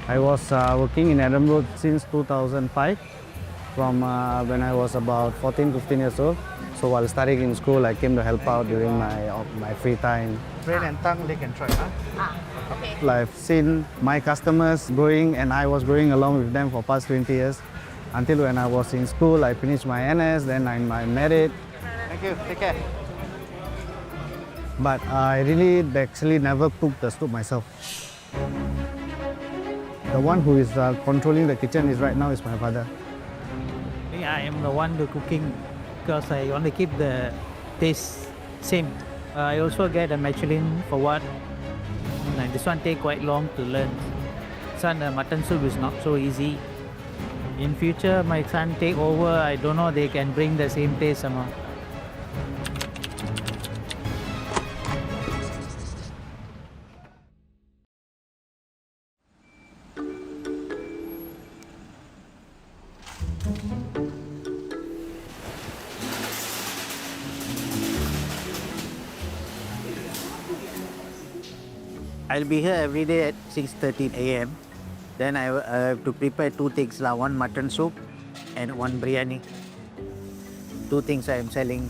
I was working in Edinburgh since 2005, from when I was about 14, 15 years old. So while studying in school, I came to help out during my free time. Bread and tongue, they can try, huh? Okay. I've seen my customers growing, and I was growing along with them for past 20 years. Until when I was in school, I finished my NS, then I'm married. Thank you. Take care. But I really actually never cooked the soup myself. The one who is controlling the kitchen is right now is my father. I am the one who cooking because I want to keep the taste same. I also get a Michelin for what. Like this one take quite long to learn. Son, mutton soup is not so easy. In future, my son take over. I don't know they can bring the same taste somehow. I'll be here every day at 6:30 a.m. Then I have to prepare two things, one mutton soup and one biryani. Two things I am selling.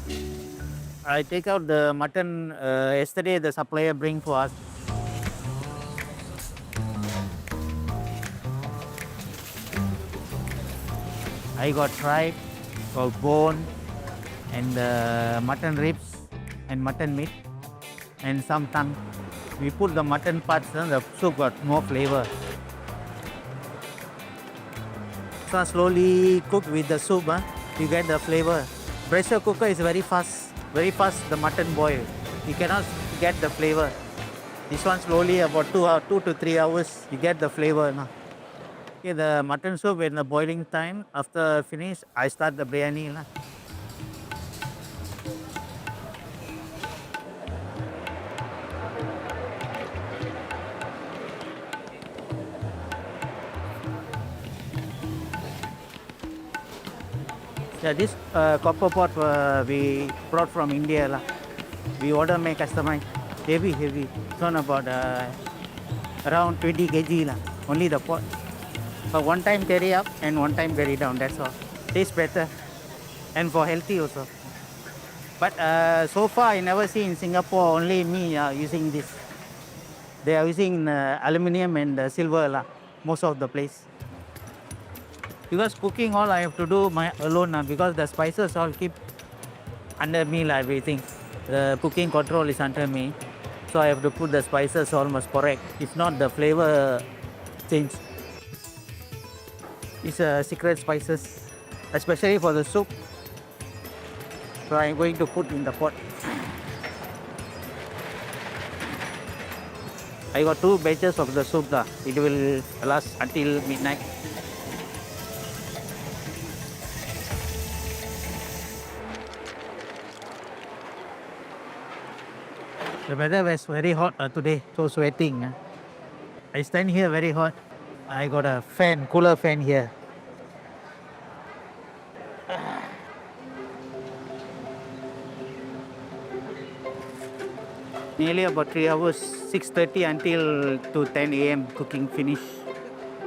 I take out the mutton. Yesterday the supplier bring for us. I got tripe, or bone, and mutton ribs, and mutton meat, and some tongue. We put the mutton parts, the soup got more flavor. So slowly cook with the soup, you get the flavor. Pressure cooker is very fast the mutton boil. You cannot get the flavor. This one slowly about 2 to 3 hours, you get the flavor. Okay, the mutton soup in the boiling time, after finish, I start the biryani. Yeah, this copper pot we brought from India. We order make customize. Heavy. It's on about around 20 kg. Only the pot. But one time carry up and one time carry down. That's all. Tastes better. And for healthy also. But so far I never see in Singapore only me using this. They are using aluminium and silver most of the place. Because cooking all I have to do alone because the spices all keep under me everything. The cooking control is under me. So I have to put the spices almost correct. If not, the flavor change. It's secret spices, especially for the soup. So I'm going to put in the pot. I got 2 batches of the soup. It will last until midnight. The weather was very hot today, so sweating. I stand here very hot. I got a fan, cooler fan here. Nearly about 3 hours, 6:30 until to 10 a.m. cooking finish.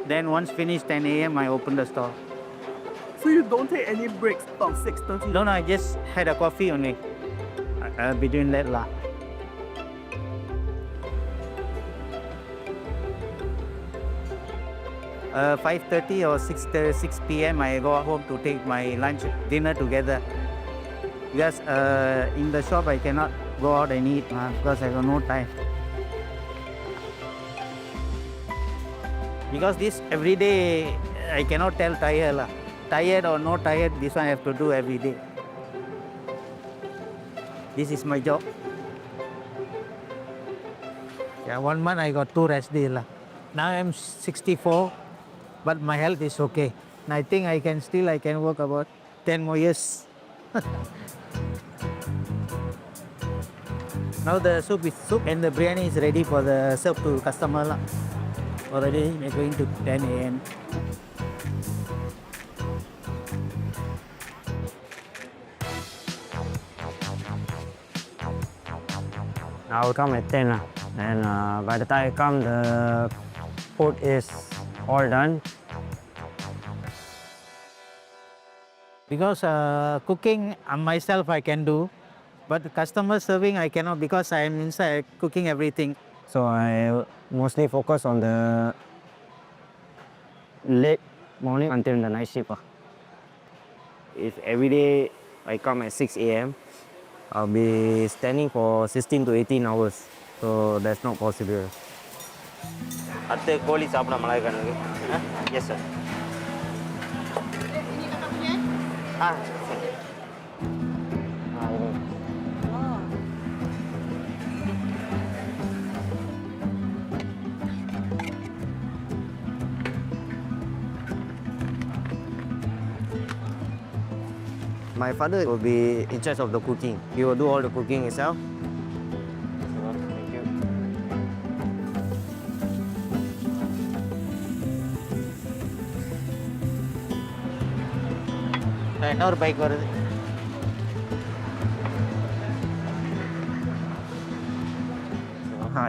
Then once finished 10 a.m. I open the store. So you don't take any breaks from 6:30? No, I just had a coffee only. I'll be doing that . 5:30 or 6 p.m. I go home to take my dinner together. Because in the shop I cannot go out and eat because I got no time. Because this every day I cannot tell tired. Tired or not tired, this one I have to do every day. This is my job. Yeah, 1 month I got 2 rest days. Now I'm 64, but my health is okay. And I think I can work about 10 more years. Now the soup and the biryani is ready for the serve to customer. Already we're going to 10 a.m. I will come at 10 and by the time I come, the food is all done. Because cooking myself I can do, but customer serving I cannot because I am inside cooking everything. So I mostly focus on the late morning until the night shift. If every day I come at 6 a.m., I'll be standing for 16 to 18 hours. So that's not possible. அடுத்து கோழி சாப்பிட மலாய்க்கானுங்க. Yes sir. Sir. Ini. My father will be in charge of the cooking. He will do all the cooking himself. Thank you. இன்னொரு bike வருது.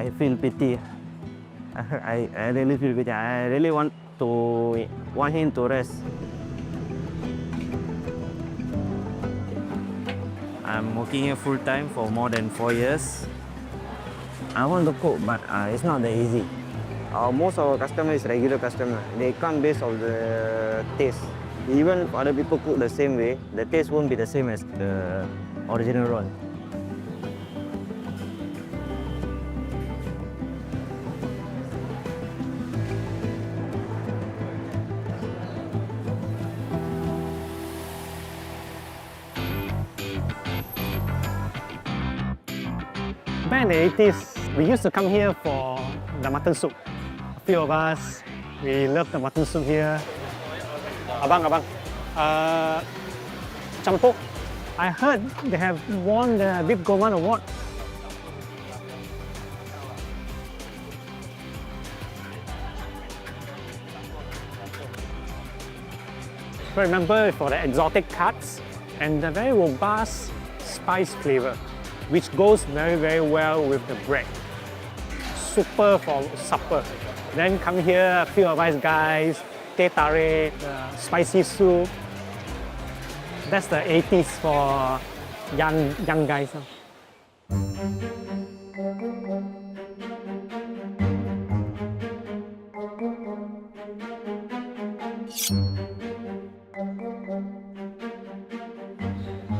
I feel pity. I really feel pity. I really want him to rest. I'm working here full time for more than 4 years. I want to cook, but it's not that easy. Most of our customers is regular customer. They come based on the taste. Even if other people cook the same way, the taste won't be the same as the original one. Back in the 80s, we used to come here for the mutton soup. A few of us, we love the mutton soup here. Abang, campur. I heard they have won the Bib Gourmand award. I remember for the exotic cuts and the very robust spice flavor, which goes very, very well with the bread. Super for supper. Then come here, a few of us guys, teh tarik, the spicy soup. That's the 80s for young guys.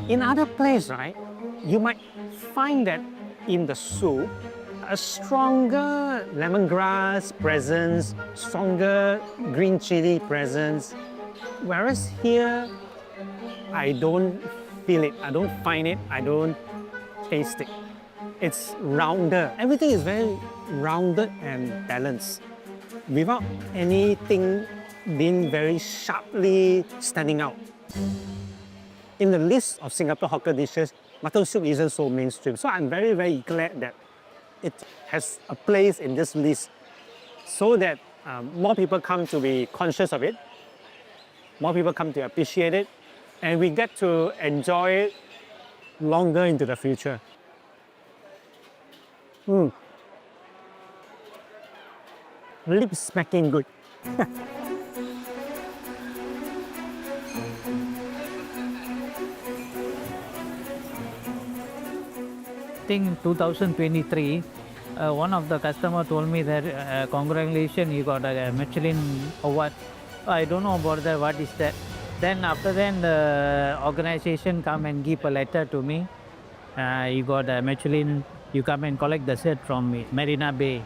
In other places, right, you might find that in the soup, a stronger lemongrass presence, stronger green chili presence. Whereas here, I don't feel it, I don't find it, I don't taste it. It's rounder. Everything is very rounded and balanced without anything being very sharply standing out. In the list of Singapore hawker dishes, mutton soup isn't so mainstream. So I'm very, very glad that it has a place in this list so that more people come to be conscious of it, more people come to appreciate it, and we get to enjoy it longer into the future. Lip smacking good. I think 2023, one of the customer told me that congratulations, you got a Michelin award. I don't know about that, what is that? Then after that, the organization come and give a letter to me. You got a Michelin, you come and collect the set from me, Marina Bay.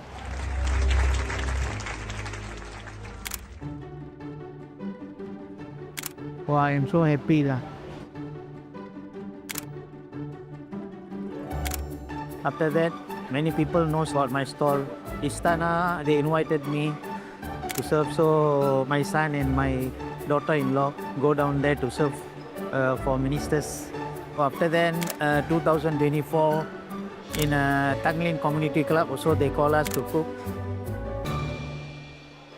Wow, I am so happy. After that, many people knows about my stall. Istana, they invited me to serve. So my son and my daughter-in-law go down there to serve for ministers. After then, 2024, in a Tanglin Community Club, also they call us to cook.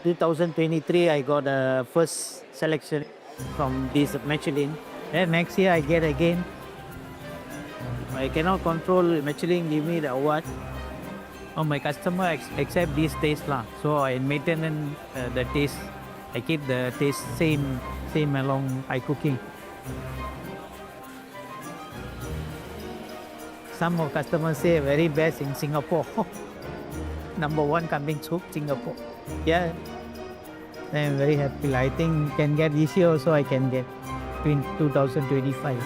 2023, I got the first selection from this Michelin. Then next year I get again. I cannot control Michelin give me the award. My customer accept this taste lah. So I maintain the taste. I keep the taste same along I cooking. Some of customers say very best in Singapore. Number one kambing soup, Singapore. Yeah, I'm very happy. I think can get this year also. I can get in 2025.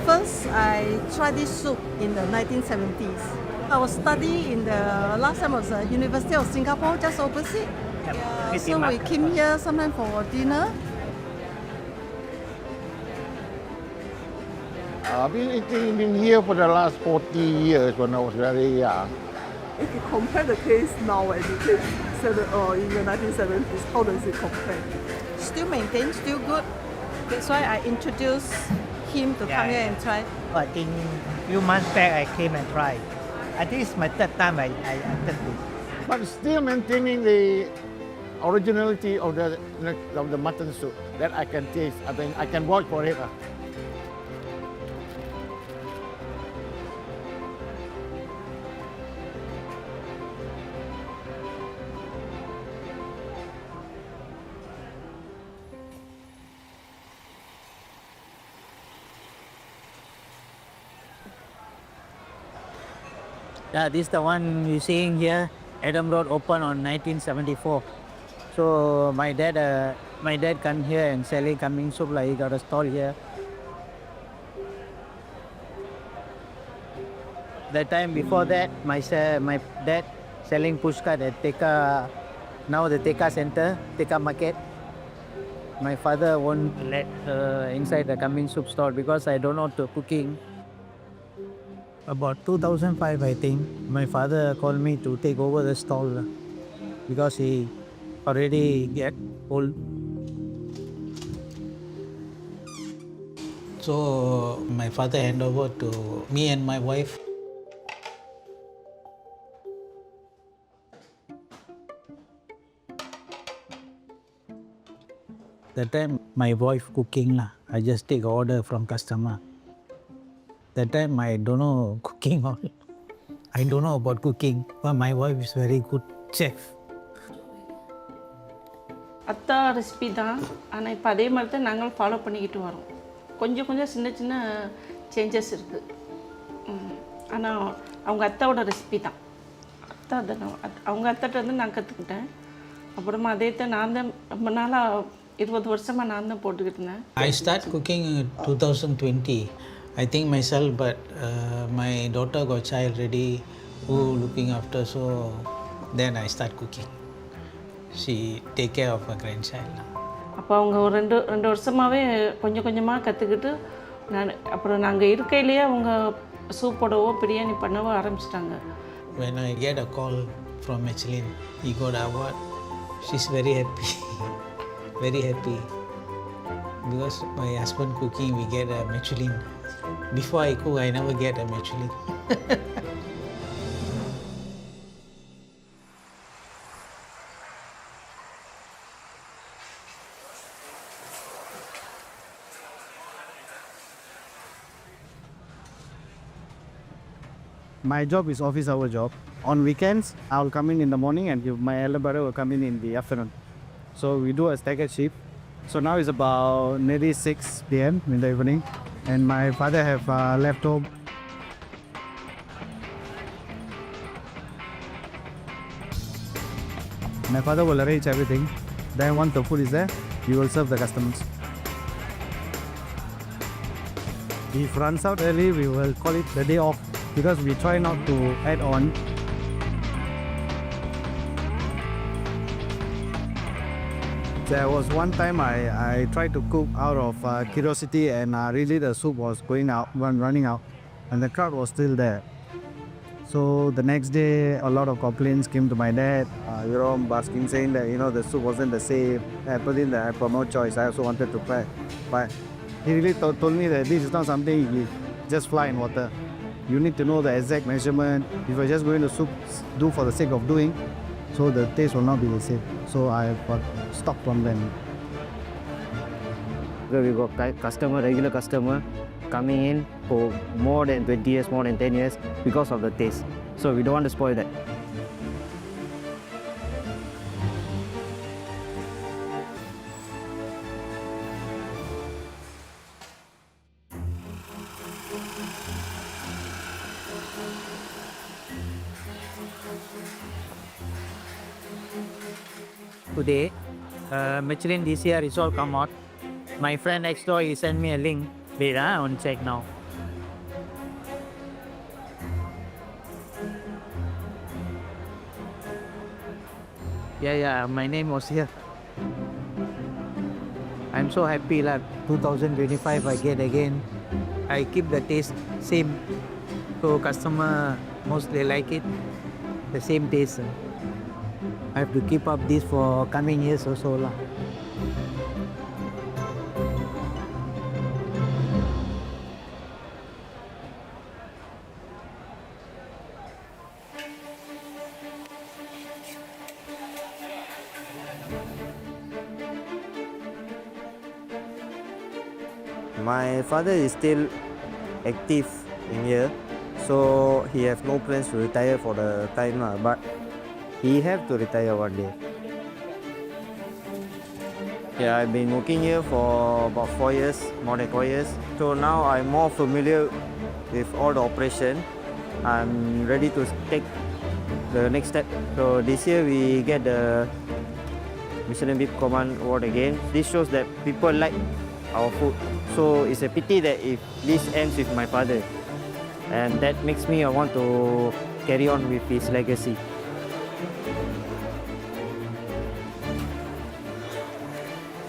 First, I tried this soup in the 1970s. I was studying in the last time was University of Singapore, just opposite. Yeah, so we came here sometime for dinner. I've been here for the last 40 years when I was very young. If you compare the taste now and the taste in the 1970s, how does it compare? Still maintained, still good. That's why I introduced him to come here and try. I think few months back I came and tried. I think it's my third time I attempted this. But still maintaining the originality of the mutton soup that I can taste. I think I can vouch for it. Yeah, this is the one you're seeing here. Adam Road opened on 1974. So my dad come here and selling kambing soup. Like he got a stall here. That time before that, my dad selling pushcart at Teka, now the Teka Center, Teka Market. My father won't let inside the kambing soup stall because I don't know to cooking. About 2005, I think, my father called me to take over the stall because he already get old. So my father handed over to me and my wife. That time my wife cooking lah. I just take order from customer. That time I don't know cooking or I don't know about cooking, but my wife is very good chef. அத்தா recipe தான் ஆனால் இப்போ அதே மாதிரி தான் நாங்கள் follow பண்ணிக்கிட்டு வரோம். கொஞ்சம் கொஞ்சம் சின்ன சின்ன சேஞ்சஸ் இருக்குது. ஆனால் அவங்க அத்தாவோட ரெசிபி தான். அத்தா தான் அவங்க அத்தாட்ட வந்து நான் கற்றுக்கிட்டேன். அப்புறமா அதே தான் நான் தான் ரொம்ப நாளாக 20 வருஷமாக நான் தான் போட்டுக்கிட்டு இருந்தேன். I start cooking in 2020. I think myself, but my daughter got child ready, who looking after, so then I start cooking. She take care of her grandchild. அப்போ அவங்க ஒரு ரெண்டு வருஷமாகவே கொஞ்சம் கொஞ்சமாக கற்றுக்கிட்டு அப்புறம் நாங்கள் இருக்கையிலேயே அவங்க சூப்போடவோ பிரியாணி பண்ணவோ ஆரம்பிச்சிட்டாங்க. When I get a call from Michelin, he got award. She's very happy, very happy. Because my husband cooking, we get a Michelin. Before I cook, I never get a Michelin. My job is office hour job. On weekends, I'll come in the morning and my elder brother will come in the afternoon. So we do a staggered shift. So now it's about nearly 6 p.m. in the evening. And my father have left home. My father will arrange everything. Then once the food is there, we will serve the customers. If runs out early, we will call it the day off because we try not to add on. There was one time I tried to cook out of curiosity and really the soup was running out and the crowd was still there. So the next day, a lot of complaints came to my dad. Basking saying that the soup wasn't the same. I put in that I got no choice. I also wanted to try, but he really told me that this is not something you just fly in water. You need to know the exact measurement. If you're just going to soup do for the sake of doing, so the taste will not be the same. So I got stopped from them. We got regular customer coming in for more than 20 years, more than 10 years because of the taste. So we don't want to spoil that. Today, Michelin this year is all come out. My friend next door, he sent me a link. Wait, I want to check now. Yeah, my name was here. I'm so happy that 2025 I get again. I keep the taste same. So customer mostly like it. The same taste. I have to keep up this for coming years also lah. My father is still active in here, so he have no plans to retire for the time lah, but he have to retire one day. Yeah, I've been working here for about 4 years, more than 4 years. So now I'm more familiar with all the operation. I'm ready to take the next step. So this year we get the Michelin Bib Gourmand award again. This shows that people like our food. So it's a pity that if this ends with my father, and that makes me want to carry on with his legacy.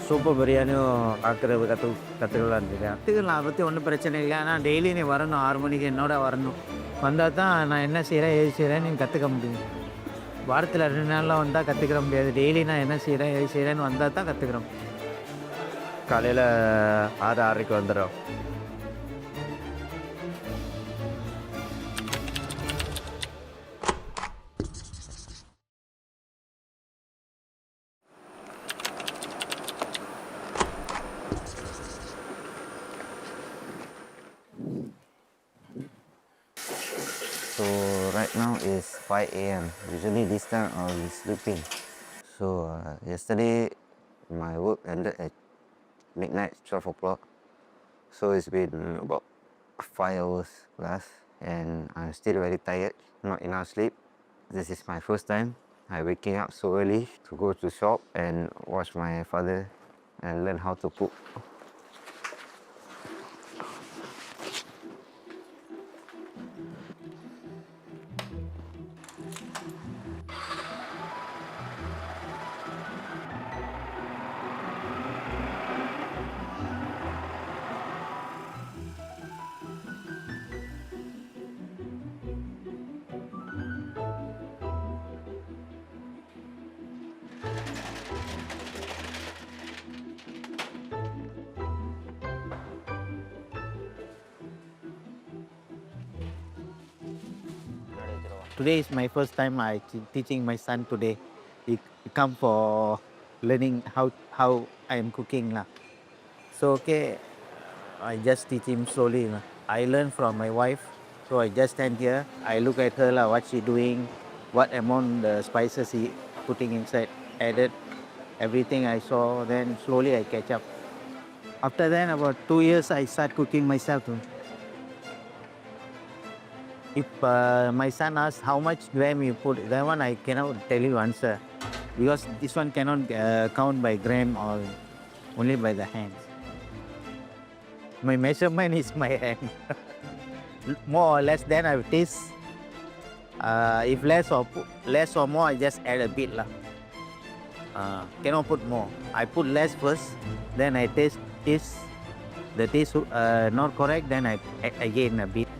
Super பிரியாணியும் கற்றுக்கலாம் கற்றுக்கலாம், அதை பற்றி ஒன்றும் பிரச்சனை இல்லை. ஆனால் daily நீ வரணும், 6 மணிக்கு என்னோட வரணும். வந்தால் தான் நான் என்ன செய்கிறேன் ஏது செய்கிறேன்னு நீ கற்றுக்க முடியும். வாரத்தில் 2 நாளில் வந்தால் கற்றுக்கிற முடியாது. டெய்லி நான் என்ன செய்கிறேன் ஏது செய்கிறேன்னு வந்தால் தான் கற்றுக்குறோம். காலையில் 6:30க்கு வந்துடும். So right now is 5 a.m. Usually this time I'll be sleeping. So yesterday my work ended at midnight, 12 o'clock. So it's been about 5 hours plus and I'm still very tired, not enough sleep. This is my first time I'm waking up so early to go to shop and watch my father and learn how to cook. Today is my first time I teaching my son today. He come for learning how I am cooking lah. So okay, I just teach him slowly lah. I learn from my wife, so I just stand here. I look at her lah, what she doing, what amount the spices he putting inside, added everything I saw. Then slowly I catch up. After then, about 2 years, I start cooking myself too. If my son asks how much gram you put, that one I cannot tell you answer, because this one cannot count by gram or only by the hands. My measurement is my hand. More or less, then I will taste. If less or more, I just add a bit lah. Cannot put more. I put less first, then I taste. The taste not correct, then I add again a bit.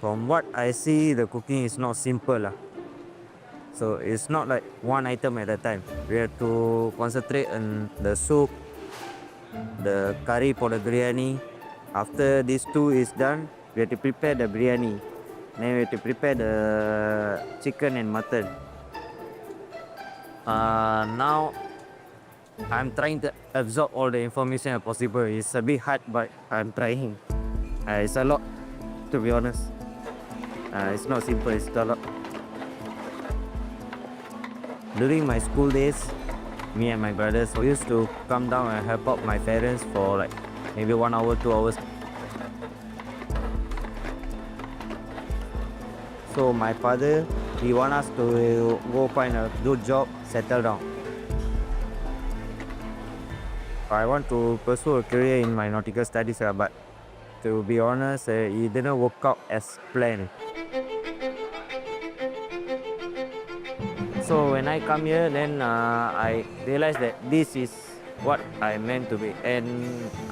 From what I see, the cooking is not simple lah. So it's not like one item at a time. We have to concentrate on the soup, the curry for the biryani. After these two is done, we have to prepare the biryani. Then we have to prepare the chicken and mutton. Now I'm trying to absorb all the information as possible. It's a bit hard, but I'm trying. It's a lot, to be honest. It's not simple, it's a lot. During my school days, me and my brothers used to come down and help out my parents for like maybe 1 hour, 2 hours. So my father, he want us to go find a good job, settle down. I want to pursue a career in my nautical studies, but to be honest, it didn't work out as planned. So when I come here, then I realized that this is what I meant to be, and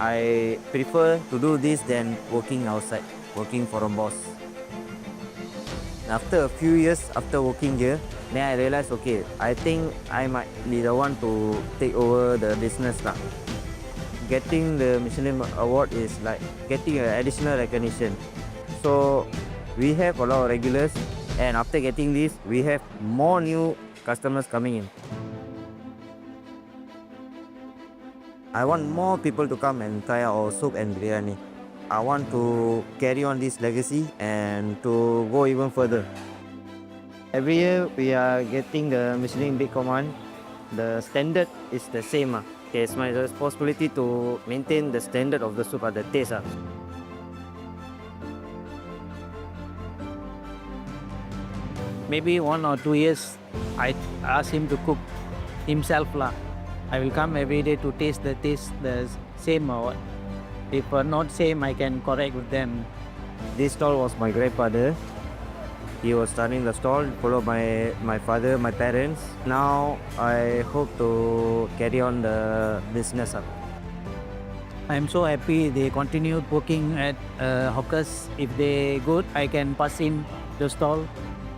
I prefer to do this than working outside, working for a boss. After a few years after working here, then I realized, okay, I think I might be the one to take over the business now. Getting the Michelin award is like getting an additional recognition. So we have a lot of regulars, and after getting this, we have more new customers coming in. I want more people to come and try our soup and biryani. I want to carry on this legacy and to go even further. Every year we are getting the Michelin Bib Gourmand. The standard is the same. Okay, it's my responsibility to maintain the standard of the soup, the taste. Maybe 1 or 2 years, I ask him to cook himself lah. I will come every day to taste the same or what. If not same, I can correct with them. This stall was my grandfather. He was starting the stall, followed by my father, my parents. Now I hope to carry on the business up. I'm so happy they continued working at hawkers. If they good, I can pass him the stall.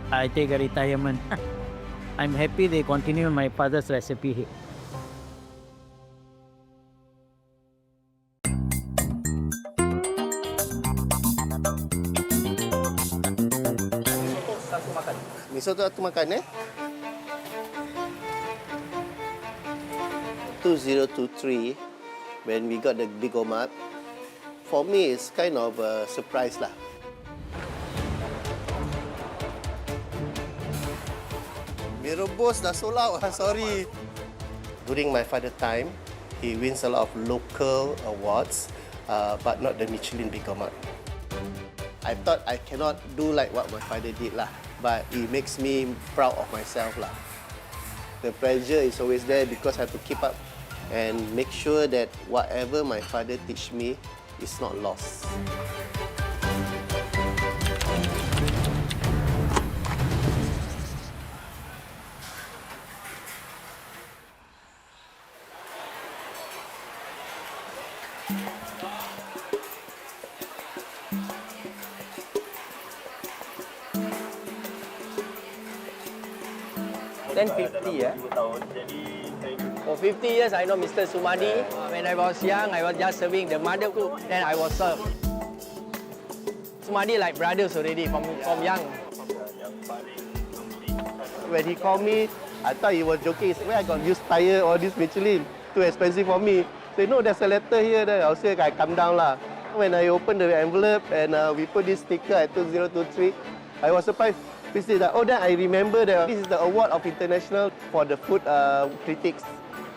I take a retirement. I'm happy they continue my father's recipe here. Miso tu makan 2023, when we got the Bib Gourmand, for me it's kind of a surprise lah. Robos dah sold out, sorry. During my father time, he wins a lot of local awards, but not the Michelin Bib Gourmand. I thought I cannot do like what my father did lah, but it makes me proud of myself lah. The pressure is always there because I have to keep up and make sure that whatever my father teach me is not lost. Then 50, For 50 years, I know Mr. Sumadi. When I was young, I was just serving the mother cook. Then I was served. Sumadi like brothers already from young. When he called me, I thought he was joking. He said, "Where I got use tire or this Michelin? Too expensive for me." Say, "No, there's a letter here." Then I say, "I come down lah." When I opened the envelope and we put this sticker at 2023, I was surprised. We said that, then I remember that this is the award of international for the food critics.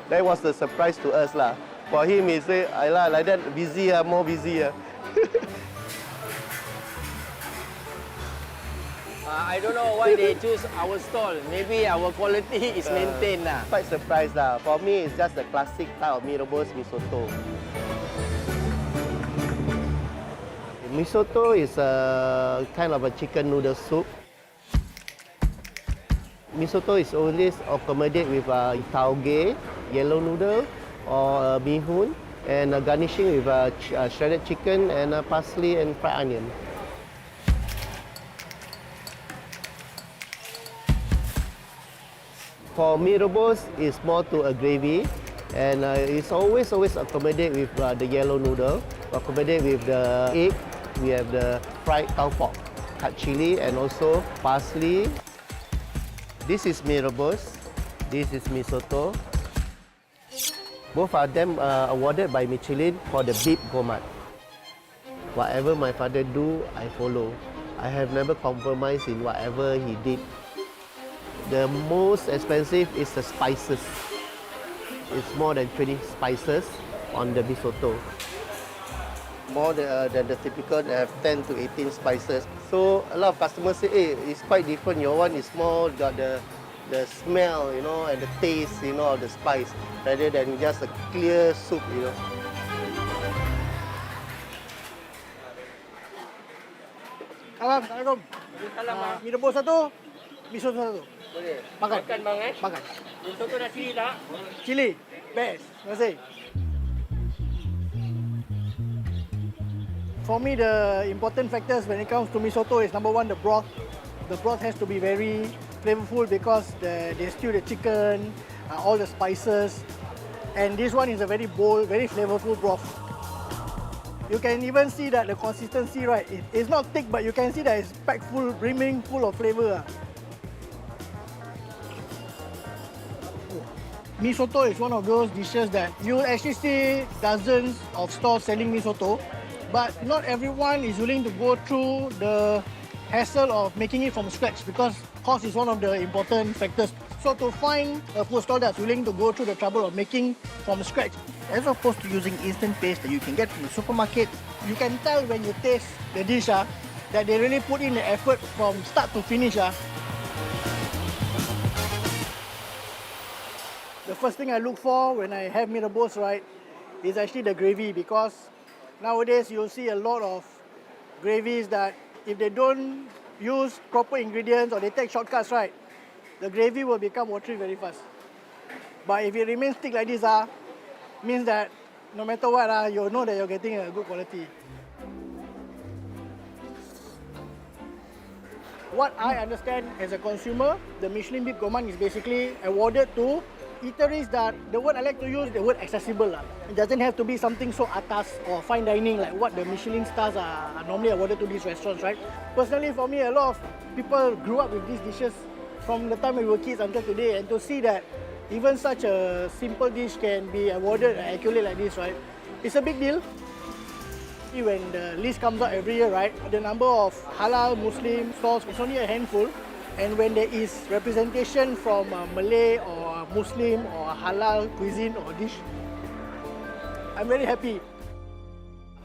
That was a surprise to us lah. For him, he said, "Alah, like that busy, more busy." I don't know why they choose our stall. Maybe our quality is maintained lah. Quite surprised lah. For me, it's just a classic type of mee rebus, mee soto. Mee soto is a kind of a chicken noodle soup. Mee soto is always accommodate with tauge, yellow noodle, or bee hoon, and garnishing with shredded chicken and parsley and fried onion. For Mee Robos, it's more to a gravy, and it's always accommodate with the yellow noodle, accommodate with the egg. We have the fried cow pork, cut chili, and also parsley. This is Mee Robos. This is Mee Soto. Both of them awarded by Michelin for the Bib Gourmand. Whatever my father do, I follow. I have never compromised in whatever he did. The most expensive is the spices. It's more than 20 spices on the risotto. More than the typical, they have 10 to 18 spices. So a lot of customers say, hey, it's quite different. Your one is more got the smell, you know, and the taste, you know, of the spice, rather than just a clear soup, you know. Assalamualaikum. Mee Rebos satu, Mee Soto satu. Boleh. Makan. Makan bang eh. Makan. Mee soto dah cili tak? Chili, best. Terima kasih. For me, the important factors when it comes to Mee Soto is number one, the broth. The broth has to be very flavorful because they stew the chicken, all the spices, and this one is a very bold, very flavorful broth. You can even see that the consistency, right? It's not thick, but you can see that it's packed full, brimming full of flavor. Mee Soto is one of those dishes that you actually see dozens of stores selling Mee Soto, but not everyone is willing to go through the hassle of making it from scratch because cost is one of the important factors. So to find a food store that's willing to go through the trouble of making from scratch, as opposed to using instant paste that you can get from the supermarket, you can tell when you taste the dish that they really put in the effort from start to finish. The first thing I look for when I have Mee Rebos, right, is actually the gravy, because nowadays you'll see a lot of gravies that if they don't use proper ingredients or they take shortcuts, right, the gravy will become watery very fast. But if it remains thick like this, means that no matter what, you know that you're getting a good quality. What I understand as a consumer, the Michelin Bib Gourmand is basically awarded to eateries that, the word I like to use, the word accessible. It doesn't have to be something so atas or fine dining like what the Michelin stars are normally awarded to these restaurants, right? Personally, for me, a lot of people grew up with these dishes from the time we were kids until today, and to see that even such a simple dish can be awarded an accolade like this, right? It's a big deal. When the list comes out every year, right, the number of halal Muslim stores is only a handful. And when there is representation from Malay or Muslim or halal cuisine or dish, I'm very happy.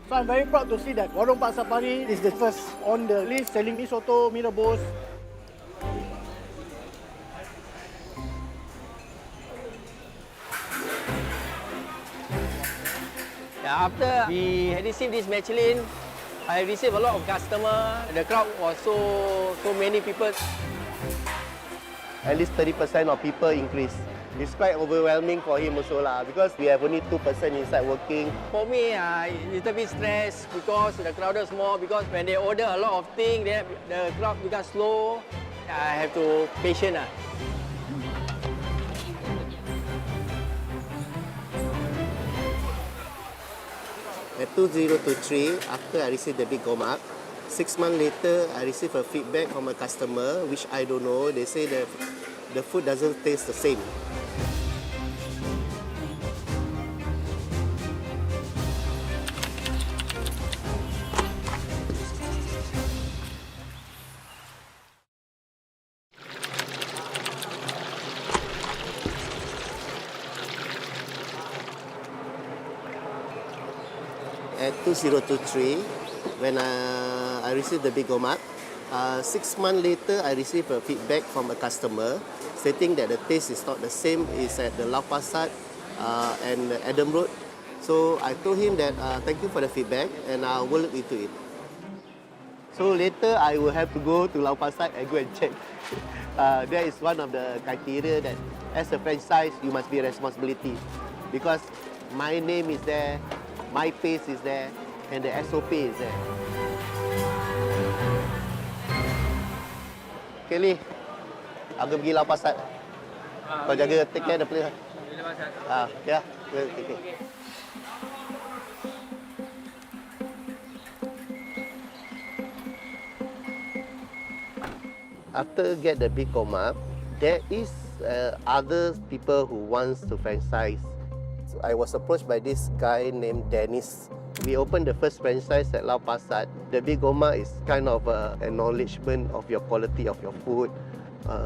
So I'm very proud to see that Warong Sapari is the first on the list selling Mee Soto, Mee Robos. Yeah, after we received this Michelin, I received a lot of customers. The crowd was so many people. At least 30% of people increase. It's quite overwhelming for him also because we have only 2% inside working. For me, it's a little bit stressed because the crowd is more, because when they order a lot of things, the crowd becomes slow. I have to be patient. At 2023, after I received the Bib Gourmand, 6 months later, I received a feedback from a customer, which I don't know. They say that the food doesn't taste the same. At 2023, when I received the Bib Gourmand, 6 months later, I received a feedback from a customer stating that the taste is not the same. It's at the Lau Pa Sat and Adam Road. So I told him that thank you for the feedback and I will look into it. So later, I will have to go to Lau Pa Sat and go and check. That is one of the criteria that as a franchise, you must be responsibility, because my name is there, my face is there, and the SOP is there. Kelly, aku pergi Lau Pa Sat. Kau jaga take care the place. Yeah, we'll take it. After get the Bib Gourmand, there is other people who wants to franchise. So I was approached by this guy named Dennis. We opened the first franchise at Lau Pa Sat. The Bib Gourmand is kind of an acknowledgement of your quality of your food,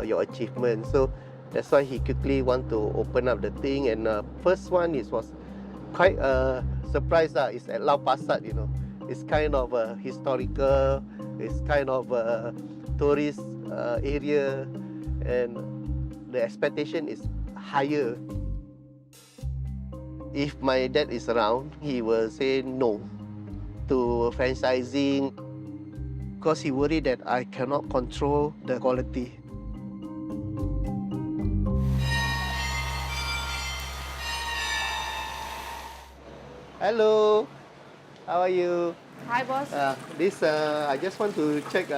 your achievement. So that's why he quickly want to open up the thing. And first one was quite a surprise. It's at Lau Pa Sat, you know. It's kind of historical. It's kind of a tourist area, and the expectation is higher. If my dad is around, he will say no to franchising because he worried that I cannot control the quality. Hello, how are you? Hi, boss. I just want to check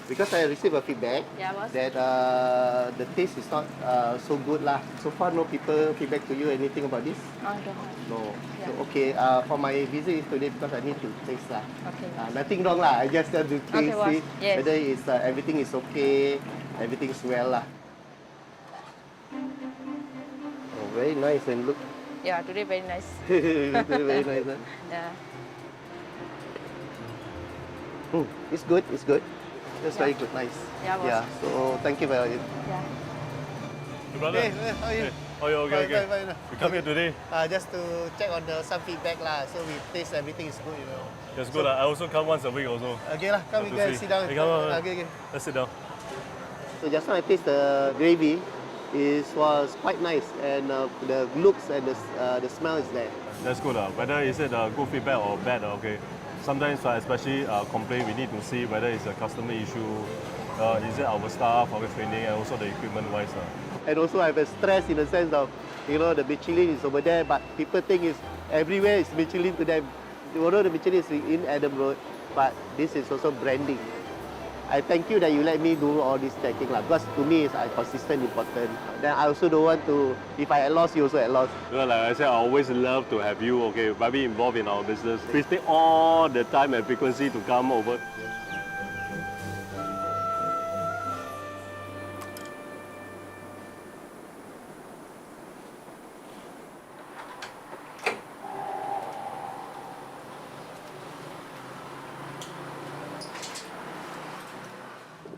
because I received a feedback that the taste is not so good lah. So far, no people feedback to you anything about this? I don't have. No. Yeah. So okay, for my visit today because I need to taste lah. Okay. Nothing wrong lah. I just have to taste boss. it. Yes. Whether everything is okay, everything's well lah. Oh, very nice and look. Yeah, today very nice. Very nice. Huh? Yeah. It's good. It's good. That's very good. Nice. Yeah, boss. Yeah. So thank you very much. Yeah. Hey, brother. Hey, how are you? Oh, you okay? Fine. We come here today. Just to check on some feedback lah. So we taste everything is good, you know. That's good. I also come once a week also. Okay lah, come Have we to can see. sit down. Hey, come on. Okay. Let's sit down. So just now I taste the gravy. Was quite nice, and the looks and the smell is there. That's good. Whether is it good feedback or bad, okay. Sometimes, especially complaint, we need to see whether it's a customer issue, is it our staff, our training, and also the equipment-wise. And also I have a stress in the sense of, you know, the Michelin is over there, but people think it's everywhere is Michelin to them. Although the Michelin is in Adam Road, but this is also branding. I thank you that you let me do all this checking lah. Because to me, it's consistent important. Then I also don't want to, if I at loss, you also at loss. Well, like I said, I always love to have you, okay, be involved in our business. Please take all the time and frequency to come over.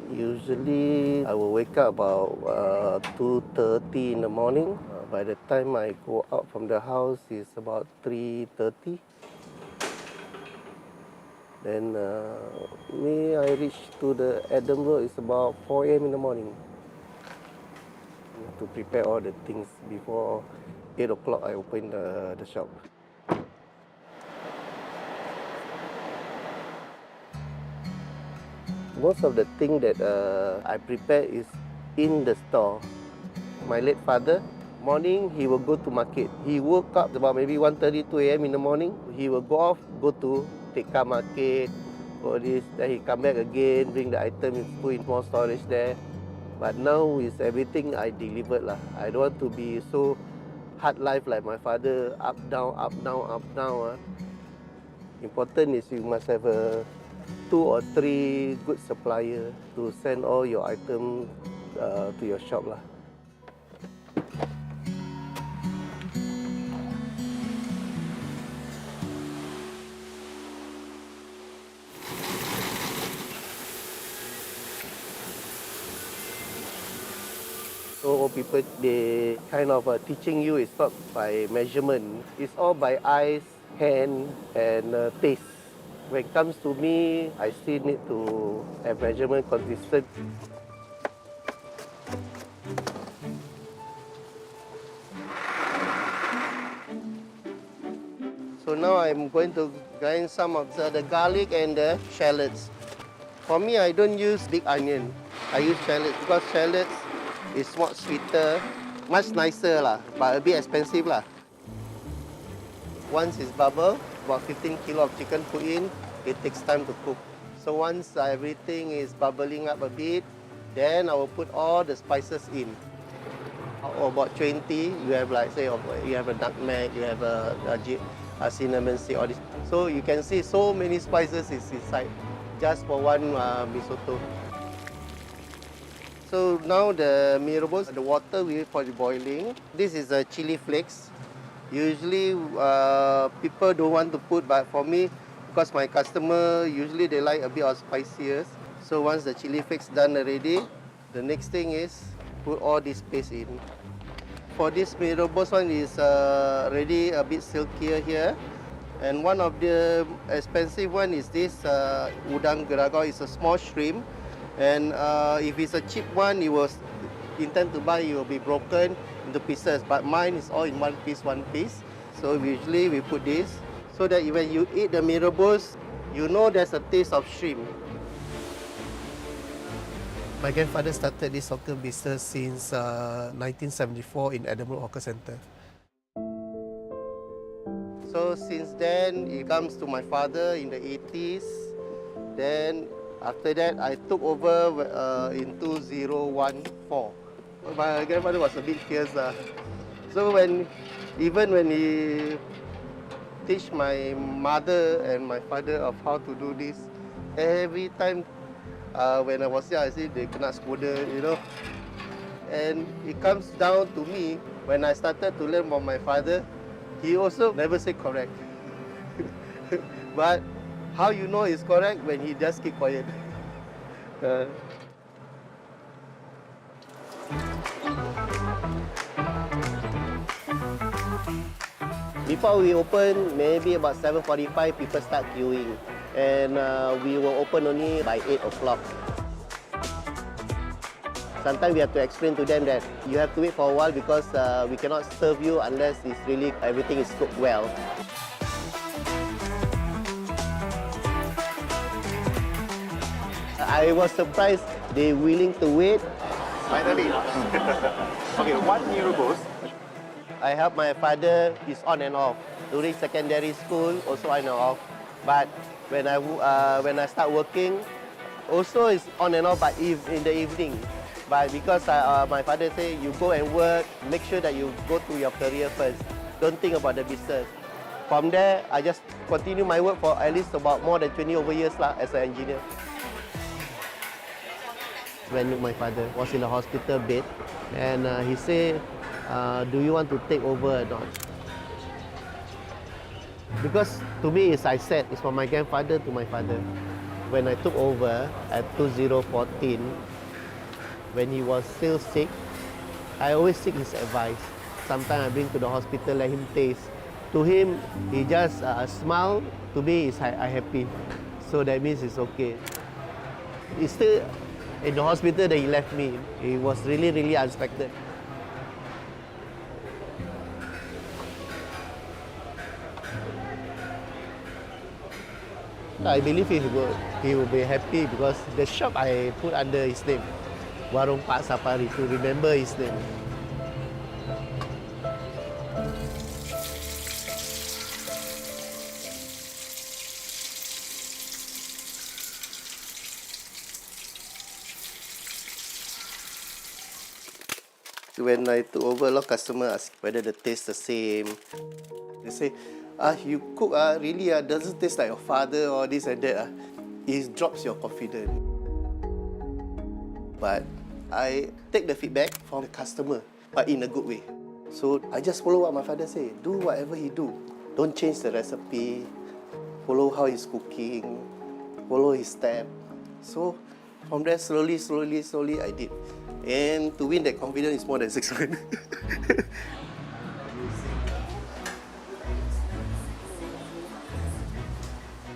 Usually, I will wake up about 2:30 in the morning. By the time I go out from the house, it's about 3:30. Then I reach to the Adam Road, it's about 4 a.m. in the morning. To prepare all the things before 8 o'clock, I open the shop. Most of the thing that I prepare is in the store. My late father, morning he will go to market. He woke up about maybe 1:30, 2 a.m. in the morning. He will go off, go to Tekka market, all this. Then he come back again, bring the item, put in more storage there. But now is everything I delivered lah. I don't want to be so hard life like my father, up, down, up, down, up, down. Important is you must have 2 or 3 good suppliers to send all your items to your shop lah. So people, they kind of teaching you is not by measurement. It's all by eyes, hand, and taste. When it comes to me, I still need to have measurement consistent. So now I'm going to grind some of the garlic and the shallots. For me, I don't use big onion. I use shallots because shallots is much sweeter, much nicer lah, but a bit expensive lah. Once it's bubble, about 15 kilo of chicken put in, it takes time to cook. So once everything is bubbling up a bit, then I will put all the spices in. or about 20, you have like say you have a nutmeg, you have a cinnamon stick, all this. So you can see so many spices is inside just for one mee soto. So now the mee rebus, the water we wait for the boiling. This is a chili flakes. Usually people don't want to put, but for me, because my customer usually they like a bit of spicier. So once the chili flakes done already, the next thing is put all this paste in. For this mee rebus one is already a bit silkier here. And one of the expensive one is this udang geragao. It's a small shrimp. And if it's a cheap one, you will intend to buy, it will be broken into pieces. But mine is all in one piece. So usually we put this so that when you eat the mee rebus, you know there's a taste of shrimp. My grandfather started this hawker business since 1974 in Edinburgh Hawker Centre. So since then, it comes to my father in the 80s. Then after that, I took over in 2014. My grandfather was a bit fierce. So even when he teach my mother and my father of how to do this, every time when I was young, I say they kena scolded, you know. And it comes down to me, when I started to learn from my father, he also never said correct. But how you know it's correct? When he just keep quiet. Before we open, maybe about 7:45, people start queuing. And we will open only by 8 o'clock. Sometimes we have to explain to them that you have to wait for a while because we cannot serve you unless it's really everything is cooked well. I was surprised they're willing to wait. Finally. Okay, one mee rebus. I help my father, he's on and off. During secondary school, also on and off. But when I start working, also it's on and off, but in the evening. But because my father say, you go and work, make sure that you go to your career first. Don't think about the business. From there, I just continue my work for at least about more than 20 over years as an engineer. When my father was in the hospital bed, and he said, do you want to take over or not? Because to me, as I said, it's from my grandfather to my father. When I took over at 2014, when he was still sick, I always seek his advice. Sometimes I bring to the hospital, let him taste. To him, he just smile. To me, I happy. So that means it's okay. He's still in the hospital that he left me. It was really, really unexpected. I believe he will be happy because the shop I put under his name, Warong Pak Sapari, to remember his name. When I took over, a lot of customers ask whether the taste the same. They say, you cook really doesn't taste like your father or this and that. It drops your confidence. But I take the feedback from the customer, but in a good way. So I just follow what my father say. Do whatever he do. Don't change the recipe. Follow how he's cooking. Follow his step. So from there, slowly, I did. And to win that confidence is more than 6 months.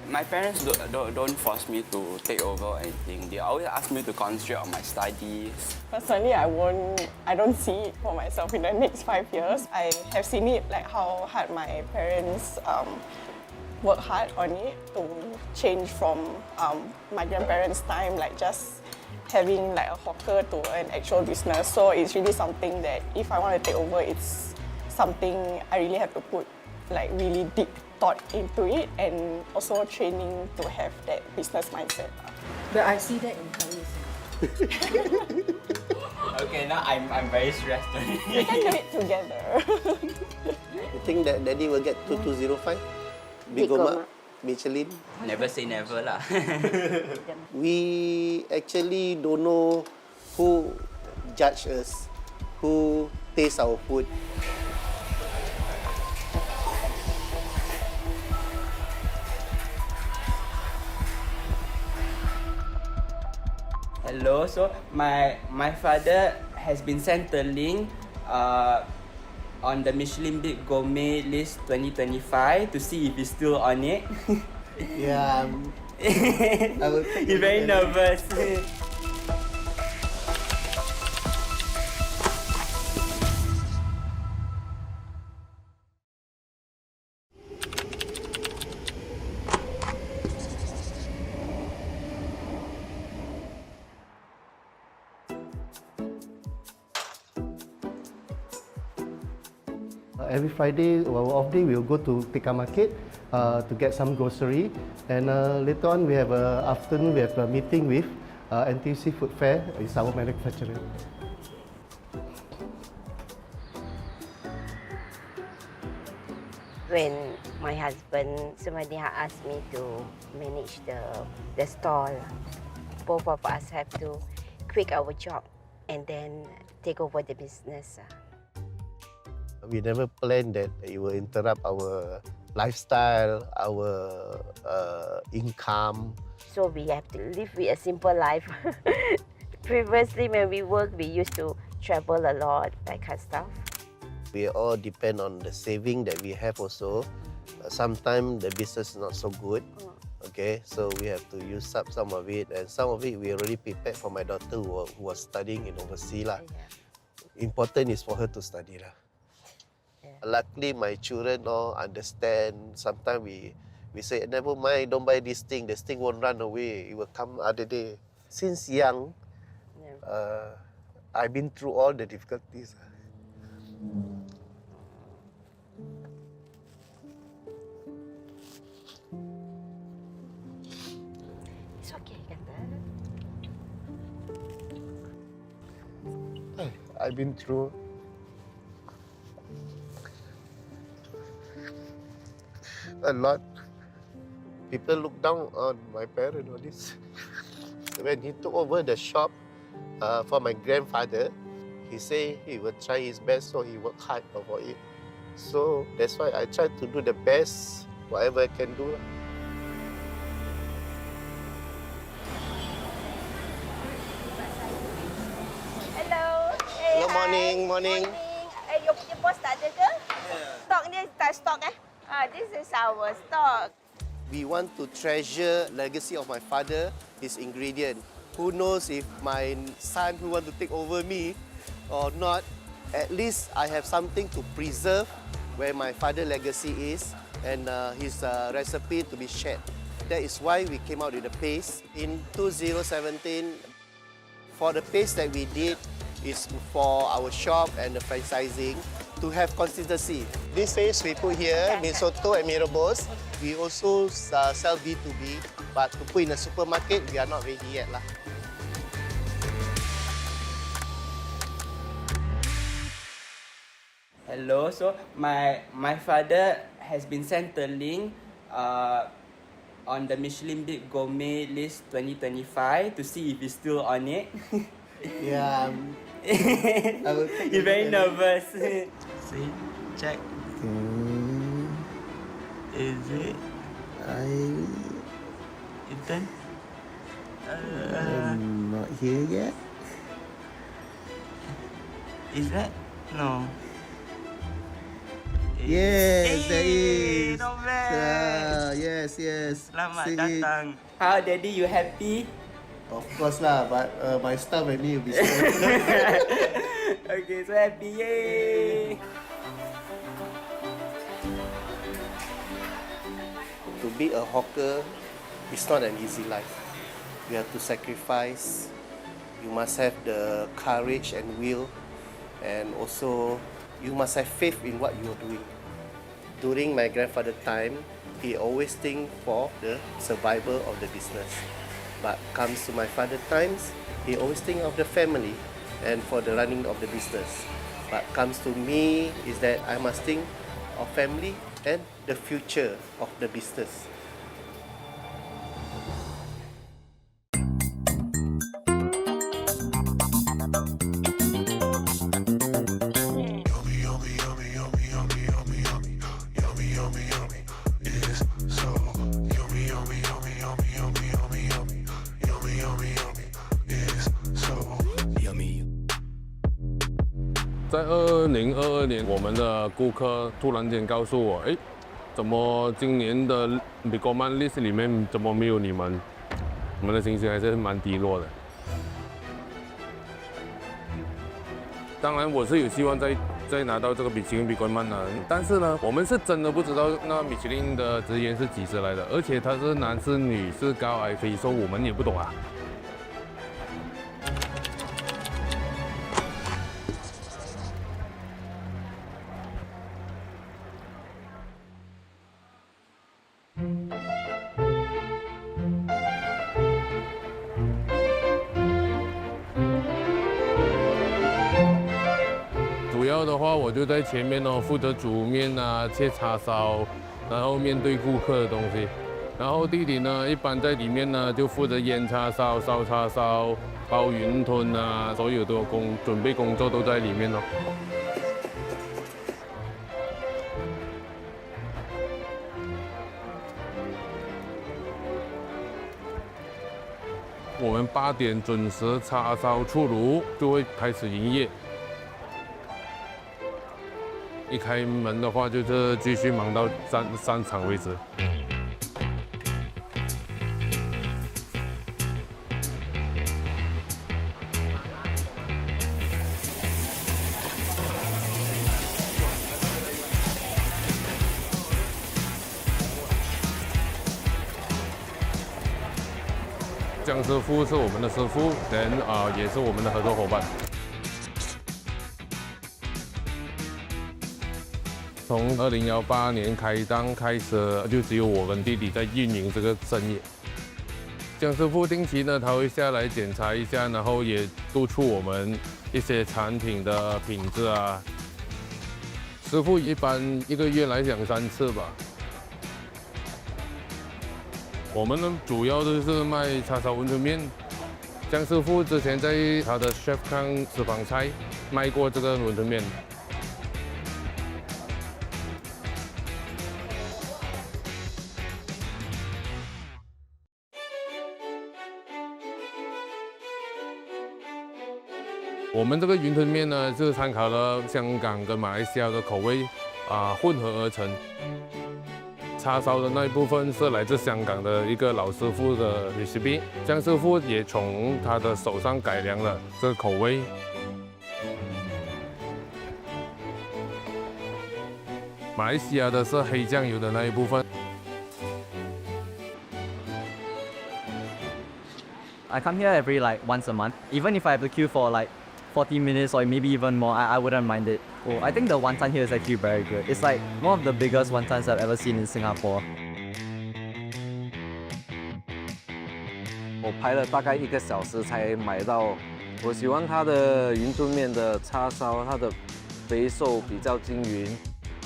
My parents don't force me to take over or anything. They always ask me to concentrate on my studies. Personally, I don't see it for myself in the next 5 years. I have seen it like how hard my parents work hard on it to change from my grandparents' time, like just having like a hawker to an actual business. So it's really something that if I want to take over, it's something I really have to put like really deep thought into it, and also training to have that business mindset. But I see that in Paris. Okay, now I'm very stressed. We can do it together. You think that Daddy will get 2205? Bib Gourmand, Michelin? Never say never lah. We actually don't know who judge us, who taste our food. Hello, so my father has been sent a link on the Michelin Bib Gourmet list 2025 to see if he's still on it. Yeah, I will take He's very nervous. Every Friday, our off day, we'll go to Tikka Market to get some grocery. And later on, we have afternoon, we have a meeting with NTUC Food Fair. It's our manufacturer. When my husband Sumadi asked me to manage the stall, both of us have to quit our job and then take over the business. We never planned that it will interrupt our lifestyle, our income. So we have to live with a simple life. Previously, when we worked, we used to travel a lot, that kind of stuff. We all depend on the saving that we have also. Sometimes the business is not so good. Okay, so we have to use up some of it, and some of it we already prepared for my daughter who was studying in overseas lah. Important is for her to study lah. Luckily, my children all understand. Sometimes we say, never mind, don't buy this thing. This thing won't run away. It will come other day. Since young, I've been through all the difficulties. It's okay, Kata. I've been through a lot. People look down on my parents all this. When he took over the shop for my grandfather, he said he would try his best, so he worked hard for it. So that's why I try to do the best, whatever I can do. Hello. Hello, morning. Morning. Your punya bos tak ada ke? Stok ni tak stok eh? This is our stock. We want to treasure legacy of my father, his ingredient. Who knows if my son who want to take over me or not, at least I have something to preserve where my father legacy is and his recipe to be shared. That is why we came out with the paste. In 2017, for the paste that we did is for our shop and the franchising to have consistency. This paste we put here, Miso and Robos. We also sell B2B, but to put in a supermarket, we are not ready yet lah. Hello, so my father has been sent a link on the Michelin Bib Gourmet list 2025 to see if he's still on it. Yeah, I will take He's very nervous. See, check. Is it? Ethan? Not here yet. Is that? No. Yes, there is. Not bad. Yes. Selamat Sing it. datang. How, Daddy, you happy? Of course lah, but my staff and me will be scared. Okay, so happy, yay! To be a hawker, it's not an easy life. You have to sacrifice. You must have the courage and will, and also you must have faith in what you are doing. During my grandfather's time, he always think for the survival of the business. But comes to my father's times, he always think of the family. and for the running of the business. But comes to me is that I must think of family and the future of the business. Yummy. 在2022年，我们的顾客突然间告诉我，哎，怎么今年的 Bib Gourmand list 里面怎么没有你们？我们的心情还是蛮低落的。当然，我是有希望再拿到这个米其林Bib Gourmand的，但是呢，我们是真的不知道那米其林的职员是几时来的，而且他是男是女是高矮肥瘦，我们也不懂啊。主要的话，我就在前面哦，负责煮面啊、切叉烧，然后面对顾客的东西。然后弟弟呢，一般在里面呢就负责腌叉烧、烧叉烧、包云吞啊，所有的准备工作都在里面哦。我们8点准时叉烧出炉，就会开始营业。一开门的话，就是继续忙到散场为止。江师傅是我们的师傅，也是我们的合作伙伴。从2018年开档开始，就只有我跟弟弟在运营这个生意。江师傅定期呢，他会下来检查一下，然后也督促我们一些产品的品质啊。师傅一般1个月来2-3次吧。我们呢，主要都是卖叉烧馄饨面。江师傅之前在他的 Chef Kang 私房菜卖过这个馄饨面。我们这个云吞面呢，是参考了香港跟马来西亚的口味混合而成。叉烧的那一部分是来自香港的一个老师傅的 recipe， 江师傅也从他的手上改良了这个口味。马来西亚的是黑酱油的那一部分。I come here every once a month. Even if I have to queue for 40 minutes or maybe even more, I wouldn't mind it. Oh, I think the wantan here is actually very good. It's one of the biggest wantans I've ever seen in Singapore. 我排了大概1个小时才买到。我喜欢它的云吞面的叉烧，它的肥瘦比较均匀，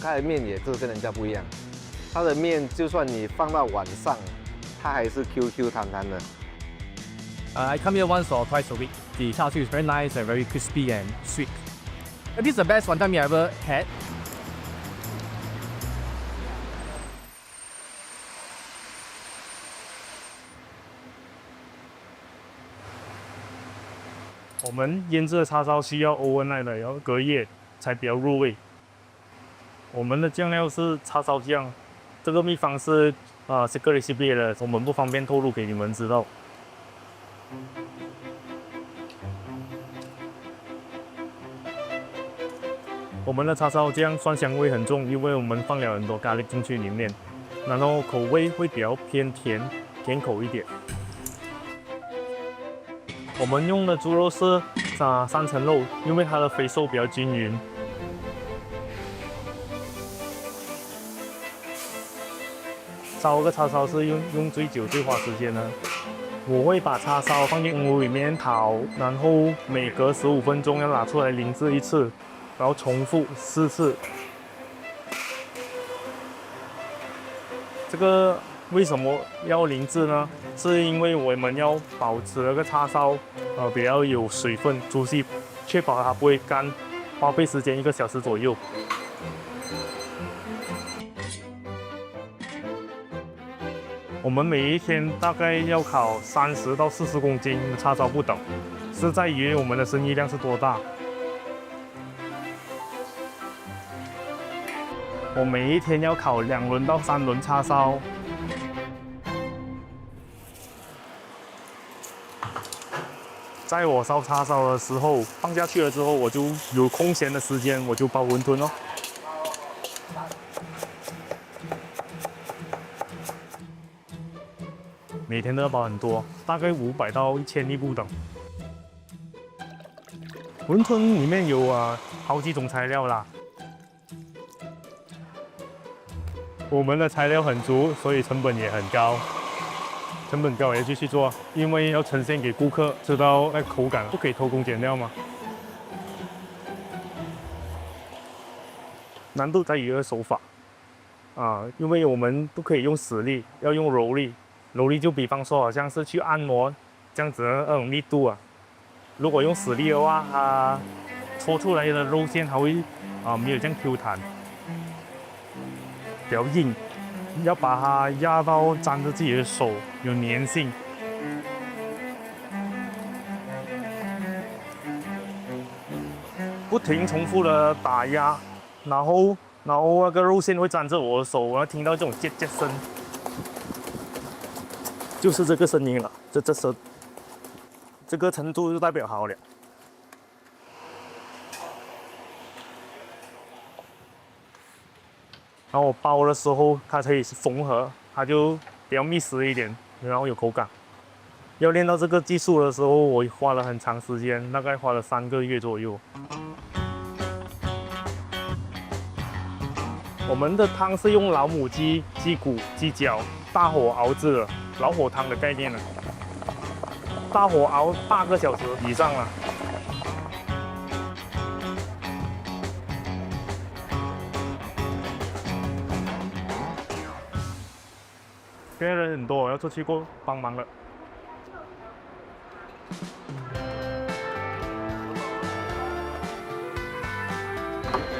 它的面也是跟人家不一样。它的面就算你放到晚上，它还是 QQ 弹弹的。I come here once or twice a week. The char siu is very nice and very crispy and sweet. This is the best wantan mee I ever had. 我们腌制的叉烧需要 overnight 的，要隔夜才比较入味。我们的酱料是叉烧酱，这个秘方是secret recipe 的，我们不方便透露给你们知道。我们的叉烧酱蒜香味很重，因为我们放了很多咖喱进去里面，然后口味会比较偏甜口一点。我们用的猪肉是3层肉，因为它的肥瘦比较均匀。烧个叉烧是用最久最花时间的。我会把叉烧放进锅里面烤，然后每隔15分钟要拿出来淋制一次，然后重复4次。这个为什么要淋制呢？是因为我们要保持那个叉烧比较有水分出气，确保它不会干，花费时间1个小时左右。我们每一天大概要烤30到40公斤的叉烧不等，是在于我们的生意量是多大。我每一天要烤2轮到3轮叉烧。在我烧叉烧的时候，放下去了之后，我就有空闲的时间，我就包馄饨哦。每天都要包很多，大概500到1000粒不等。馄饨里面有好几种材料啦，我们的材料很足，所以成本也很高。成本高也继续做，因为要呈现给顾客知道那口感，不可以偷工减料嘛。难度在于手法因为我们不可以用死力，要用柔力。柔力就比方说，好像是去按摩这样子的那种力度啊。如果用死力的话，它搓出来的肉馅还会没有这样 Q 弹，比较硬。要把它压到沾着自己的手，有粘性。不停重复的打压，然后那个肉馅会沾着我的手，我要听到这种啧啧声。就是这个声音了，这声，这个程度就代表好了。然后我包的时候，它可以缝合，它就比较密实一点，然后有口感。要练到这个技术的时候，我花了很长时间，大概花了3个月左右。我们的汤是用老母鸡、鸡骨、鸡脚大火熬制的。老火汤的概念了，大火熬8个小时以上了。现在人很多，我要出去过帮忙了。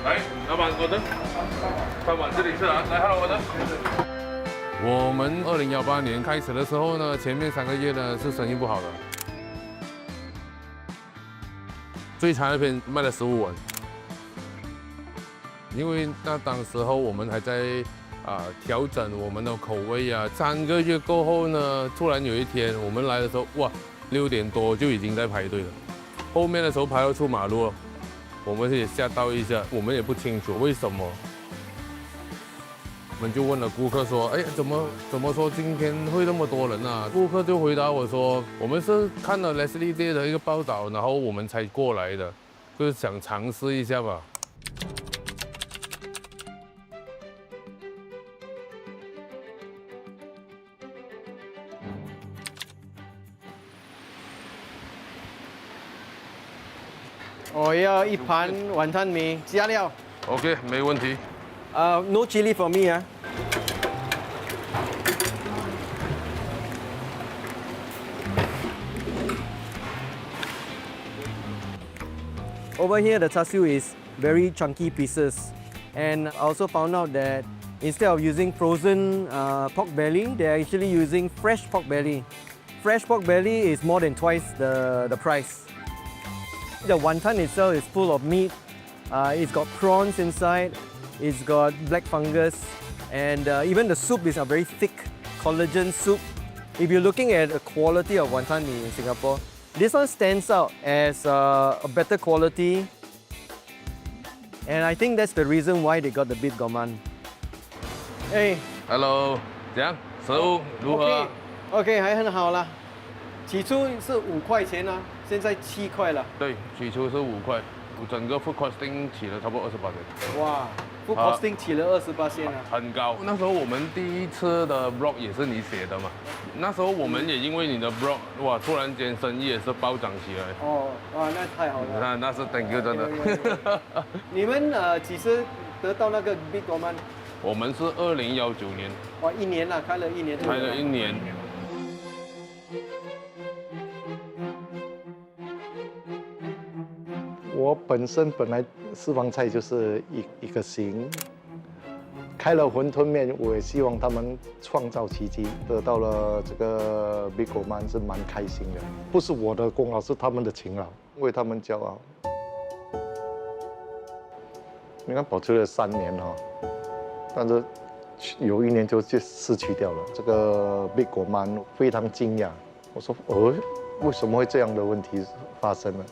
来，老板，我的饭碗这里是啊，来，hello，我的。我们2018年开始的时候呢，前面3个月呢是生意不好的，最长一篇卖了15碗，因为当时候我们还在调整我们的口味啊。3个月过后呢，突然有一天我们来的时候，哇，6点多就已经在排队了，后面的时候排到出马路了，我们也吓到一下，我们也不清楚为什么。我们就问了顾客说：“哎，怎么说今天会那么多人啊？”顾客就回答我说：“我们是看了 Leslie Day 的一个报道，然后我们才过来的，就是想尝试一下吧。”我要1盘晚餐米加料。OK， 没问题。No chili for me 啊。Over here, the char siu is very chunky pieces, and I also found out that instead of using frozen pork belly, they're actually using fresh pork belly. Fresh pork belly is more than twice the price. The wantan itself is full of meat. It's got prawns inside. It's got black fungus, and even the soup is a very thick collagen soup. If you're looking at the quality of wantan mee in Singapore, this one stands out as a better quality, and I think that's the reason why they got the Bib Gourmand. Hey, Hello， 怎样？食物如何 OK， 还很好啦。起初是5块钱啊，现在7块了。对，起初是5块，整个 food costing 起了差不多28元。哇 food costing 起了28%啊，很高。那时候我们第一次的 blog 也是你写的嘛？那时候我们也因为你的 blog， 哇，突然间生意也是暴涨起来。哦，哇，那太好了。那是 thank you 真的。你们几时得到那个 Bib Gourmand？我们是2019年。哇，1年了，开了1年。开了1年。我本来私房菜就是一个型，开了馄饨面，我也希望他们创造奇迹，得到了这个 Bib Gourmand 是蛮开心的，不是我的功劳，是他们的勤劳，为他们骄傲。你看保持了3年哈，但是有1年就失去掉了。这个 Bib Gourmand 非常惊讶，我说为什么会这样的问题发生呢？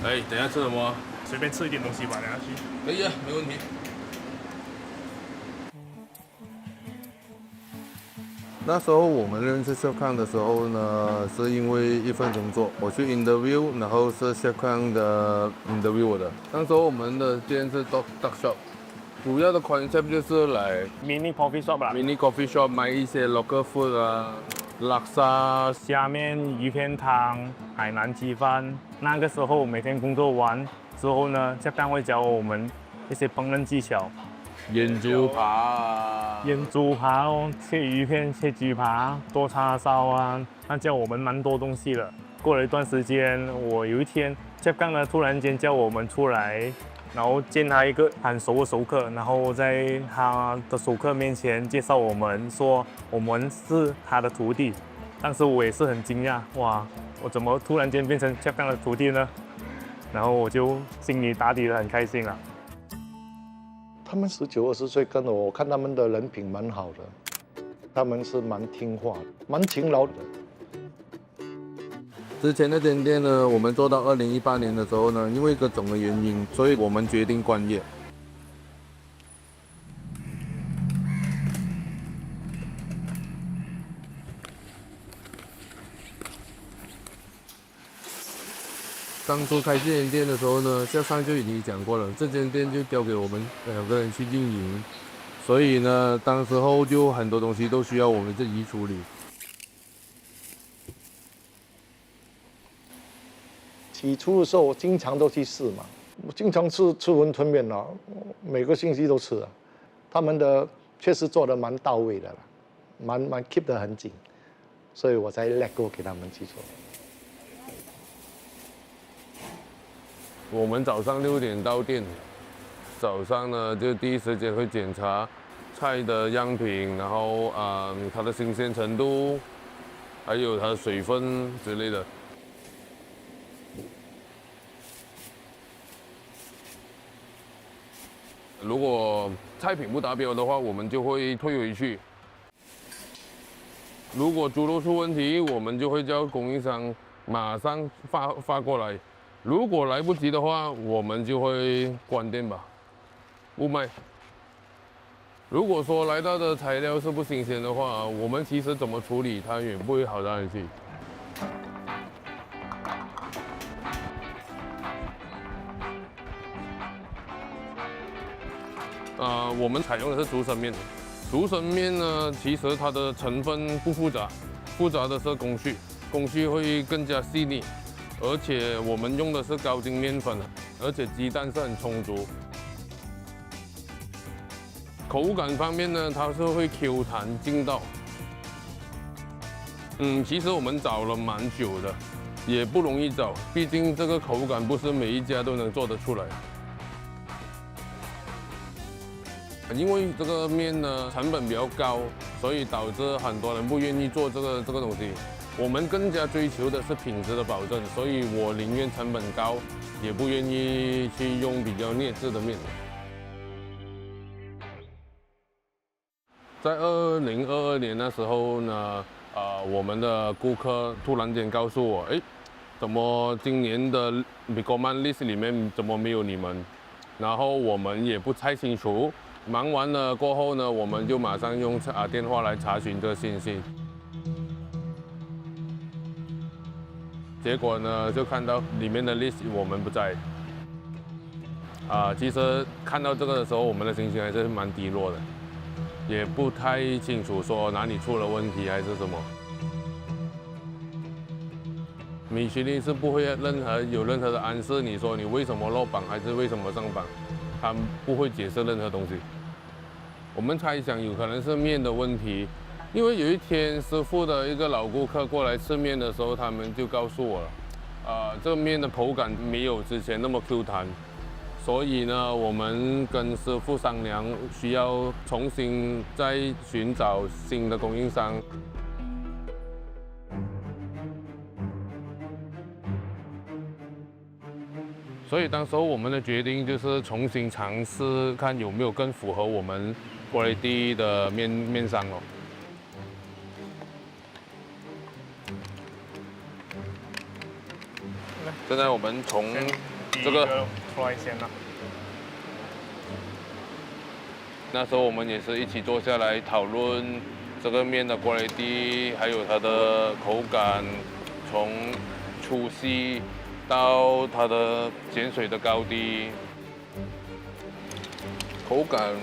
哎，等一下吃什么？随便吃一点东西吧，等下去。可以啊，没问题。那时候我们认识 Chef Kang 的时候呢，是因为一份工作，我去 interview， 然后是 Chef Kang 的 interview 我的。那时候我们的店是 dog shop， 主要的 concept 就是来 mini coffee shop 啦 ，mini coffee shop 卖一些 local food 啊。拉沙、虾面、鱼片汤、海南鸡饭。那个时候每天工作完之后呢，Chef Kang会教我们一些烹饪技巧，腌猪扒啊，腌猪扒哦，切鱼片、切鸡扒、做叉烧啊，他教我们蛮多东西了。过了一段时间，我有一天Chef Kang呢突然间叫我们出来。然后见他一个很熟的熟客，然后在他的熟客面前介绍我们，说我们是他的徒弟。当时我也是很惊讶，哇，我怎么突然间变成Chef Kang的徒弟呢？然后我就心里打底的很开心了。他们19、20岁跟了我看他们的人品蛮好的，他们是蛮听话、蛮勤劳的。之前那间店呢，我们做到2018年的时候呢，因为各种的原因，所以我们决定关业。当初开这间店的时候呢，Chef Kang就已经讲过了，这间店就交给我们2个人去经营，所以呢，当时候就很多东西都需要我们自己处理。起初的时候，我经常都去试嘛，我经常吃馄饨面啊，每个星期都吃啊。他们的确实做的蛮到位的啦，蛮 keep 得很紧，所以我才 let go 给他们去做。我们早上6点到店，早上呢就第一时间会检查菜的样品，然后它的新鲜程度，还有它的水分之类的。如果菜品不达标的话，我们就会退回去。如果猪肉出问题，我们就会叫供应商马上发过来。如果来不及的话，我们就会关店吧，不卖。如果说来到的材料是不新鲜的话，我们其实怎么处理，它也不会好到哪里去。我们采用的是竹笋面。竹笋面呢，其实它的成分不复杂，复杂的是工序，工序会更加细腻，而且我们用的是高筋面粉，而且鸡蛋是很充足。口感方面呢，它是会 Q 弹劲道。其实我们找了蛮久的，也不容易找，毕竟这个口感不是每一家都能做得出来。因为这个面呢成本比较高，所以导致很多人不愿意做这个东西。我们更加追求的是品质的保证，所以我宁愿成本高，也不愿意去用比较劣质的面。在2022年那时候呢，我们的顾客突然间告诉我，哎，怎么今年的 Bib Gourmand list 里面怎么没有你们？然后我们也不太清楚。忙完了过后呢，我们就马上用电话来查询这个信息。结果呢，就看到里面的 list 我们不在。其实看到这个的时候，我们的心情还是蛮低落的，也不太清楚说哪里出了问题还是什么。米其林是不会有任何的暗示你说你为什么落榜还是为什么上榜，他们不会解释任何东西。我们猜想有可能是面的问题，因为有一天师傅的一个老顾客过来吃面的时候，他们就告诉我了，这个面的口感没有之前那么 Q 弹，所以呢，我们跟师傅商量，需要重新再寻找新的供应商。所以当时候我们的决定就是重新尝试，看有没有更符合我们 quality 的面商哦。现在我们从这个出来先了。那时候我们也是一起坐下来讨论这个面的 quality， 还有它的口感，从粗细到它的碱水的高低，口感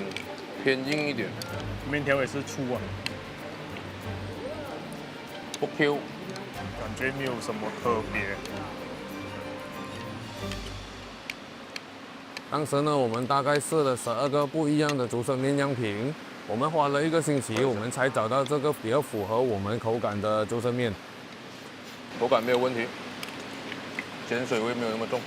偏硬一点，面条也是粗啊，不 Q， 感觉没有什么特别。当时呢，我们大概试了12个不一样的竹升面样品，我们花了1个星期，我们才找到这个比较符合我们口感的竹升面，口感没有问题。碱水味没有那么重，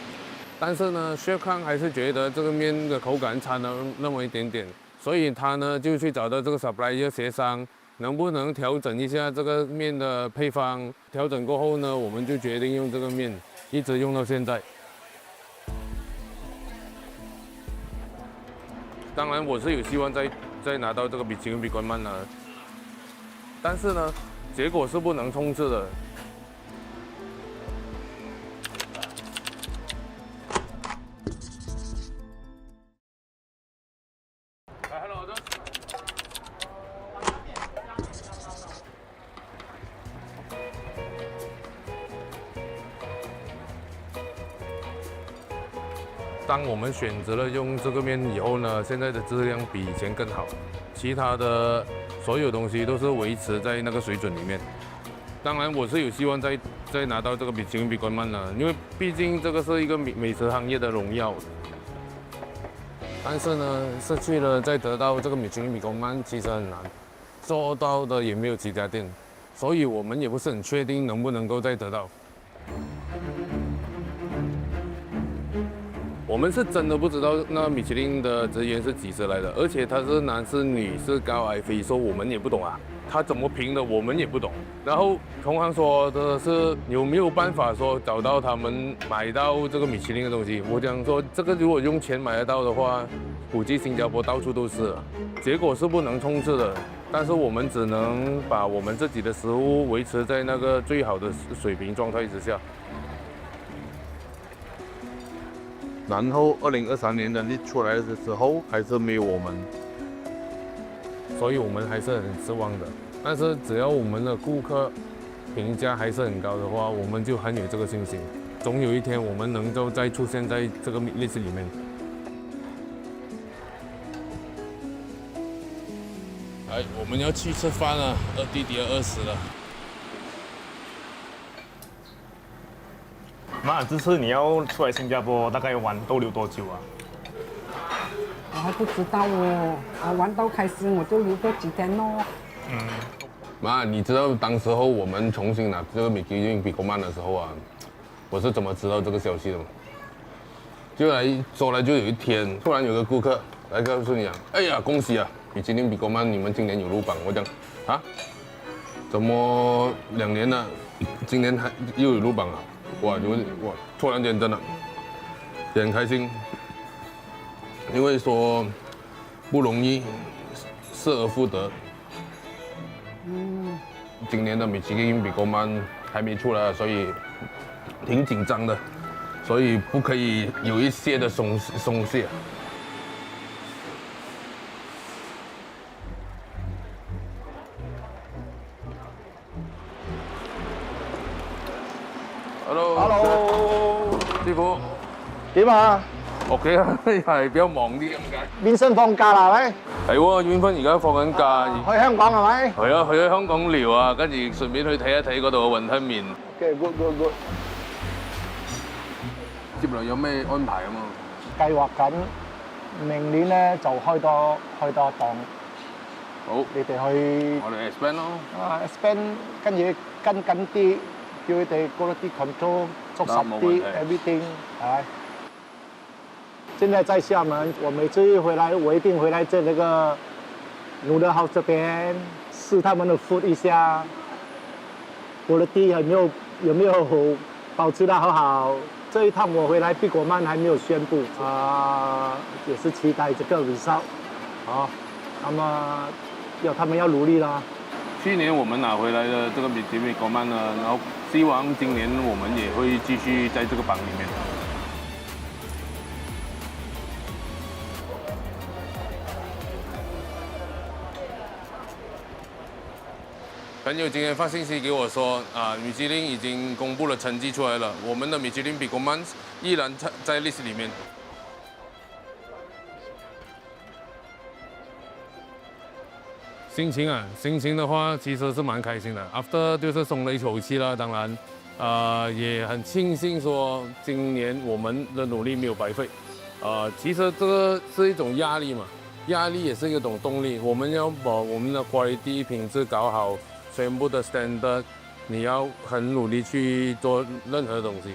但是呢 ，Chef Kang 还是觉得这个面的口感差了那么一点点，所以他呢就去找到这个 supplier 协商，能不能调整一下这个面的配方。调整过后呢，我们就决定用这个面，一直用到现在。当然，我是有希望再拿到这个Michelin Bib Gourmand的，但是呢，结果是不能冲刺的。当我们选择了用这个面以后呢，现在的质量比以前更好，其他的所有东西都是维持在那个水准里面。当然，我是有希望再拿到这个Michelin Bib Gourmand的，因为毕竟这个是一个美食行业的荣耀。但是呢，失去了再得到这个Michelin Bib Gourmand其实很难，做到的也没有几家店，所以我们也不是很确定能不能够再得到。我们是真的不知道那米其林的职员是几时来的，而且他是男是女是高矮肥瘦，我们也不懂啊。他怎么评的，我们也不懂。然后同行说的是有没有办法说找到他们买到这个米其林的东西？我讲说这个如果用钱买得到的话，估计新加坡到处都是了。结果是不能冲刺的，但是我们只能把我们自己的食物维持在那个最好的水平状态之下。然后2023年的list出来的时候，还是没有我们，所以我们还是很失望的。但是只要我们的顾客评价还是很高的话，我们就很有这个信心，总有一天我们能够再出现在这个list里面。哎，我们要去吃饭了，弟弟要饿死了。妈，这次你要出来新加坡，大概玩逗留多久啊？我还不知道哦，玩到开心我就留个几天哦。妈，你知道当时候我们重新拿这个Michelin Bib Gourmand的时候啊，我是怎么知道这个消息的吗？说来就有一天，突然有个顾客来告诉你啊，哎呀，恭喜啊，Michelin Bib Gourmand你们今年有入榜。我讲啊，怎么2年了，今年还又有入榜了，哇，突然间真的也很开心，因为说不容易，失而复得。今年的米其林比Gourmand还没出来，所以挺紧张的，所以不可以有一些的松懈。Hello， 師傅點啊 ？OK 啊，係比較忙啲咁解。Winson放假啦，係咪？係喎，Winson而家放緊假。去香港係咪？係啊，去咗香港撩啊，跟住順便去睇一睇嗰度嘅雲吞麵。OK，good。接落有咩安排啊嘛？計劃緊，明年咧就開多檔。好，你哋去我哋 expand 咯。expand 跟住跟緊啲。叫佢哋 quality control 做實啲 everything， 哎。现在在厦门，我每次一回来，我一定回来这个Noodle House 这边试他们的 food 一下，quality 有没有保持得好好。这一趟我回来，Bib Gourmand还没有宣布也是期待这个 result， 好，那么他们要努力啦。去年我们拿回来的这个米其林Gourmand呢，然后希望今年我们也会继续在这个榜里面。朋友今天发信息给我说，米其林已经公布了成绩出来了，我们的米其林Bib Gourmand依然在历史里面。心情的话，其实是蛮开心的。After 就是松了一口气了，当然，也很庆幸说今年我们的努力没有白费。其实这个是一种压力嘛，压力也是一种动力。我们要把我们的 quality 品质搞好，全部的 standard， 你要很努力去做任何东西。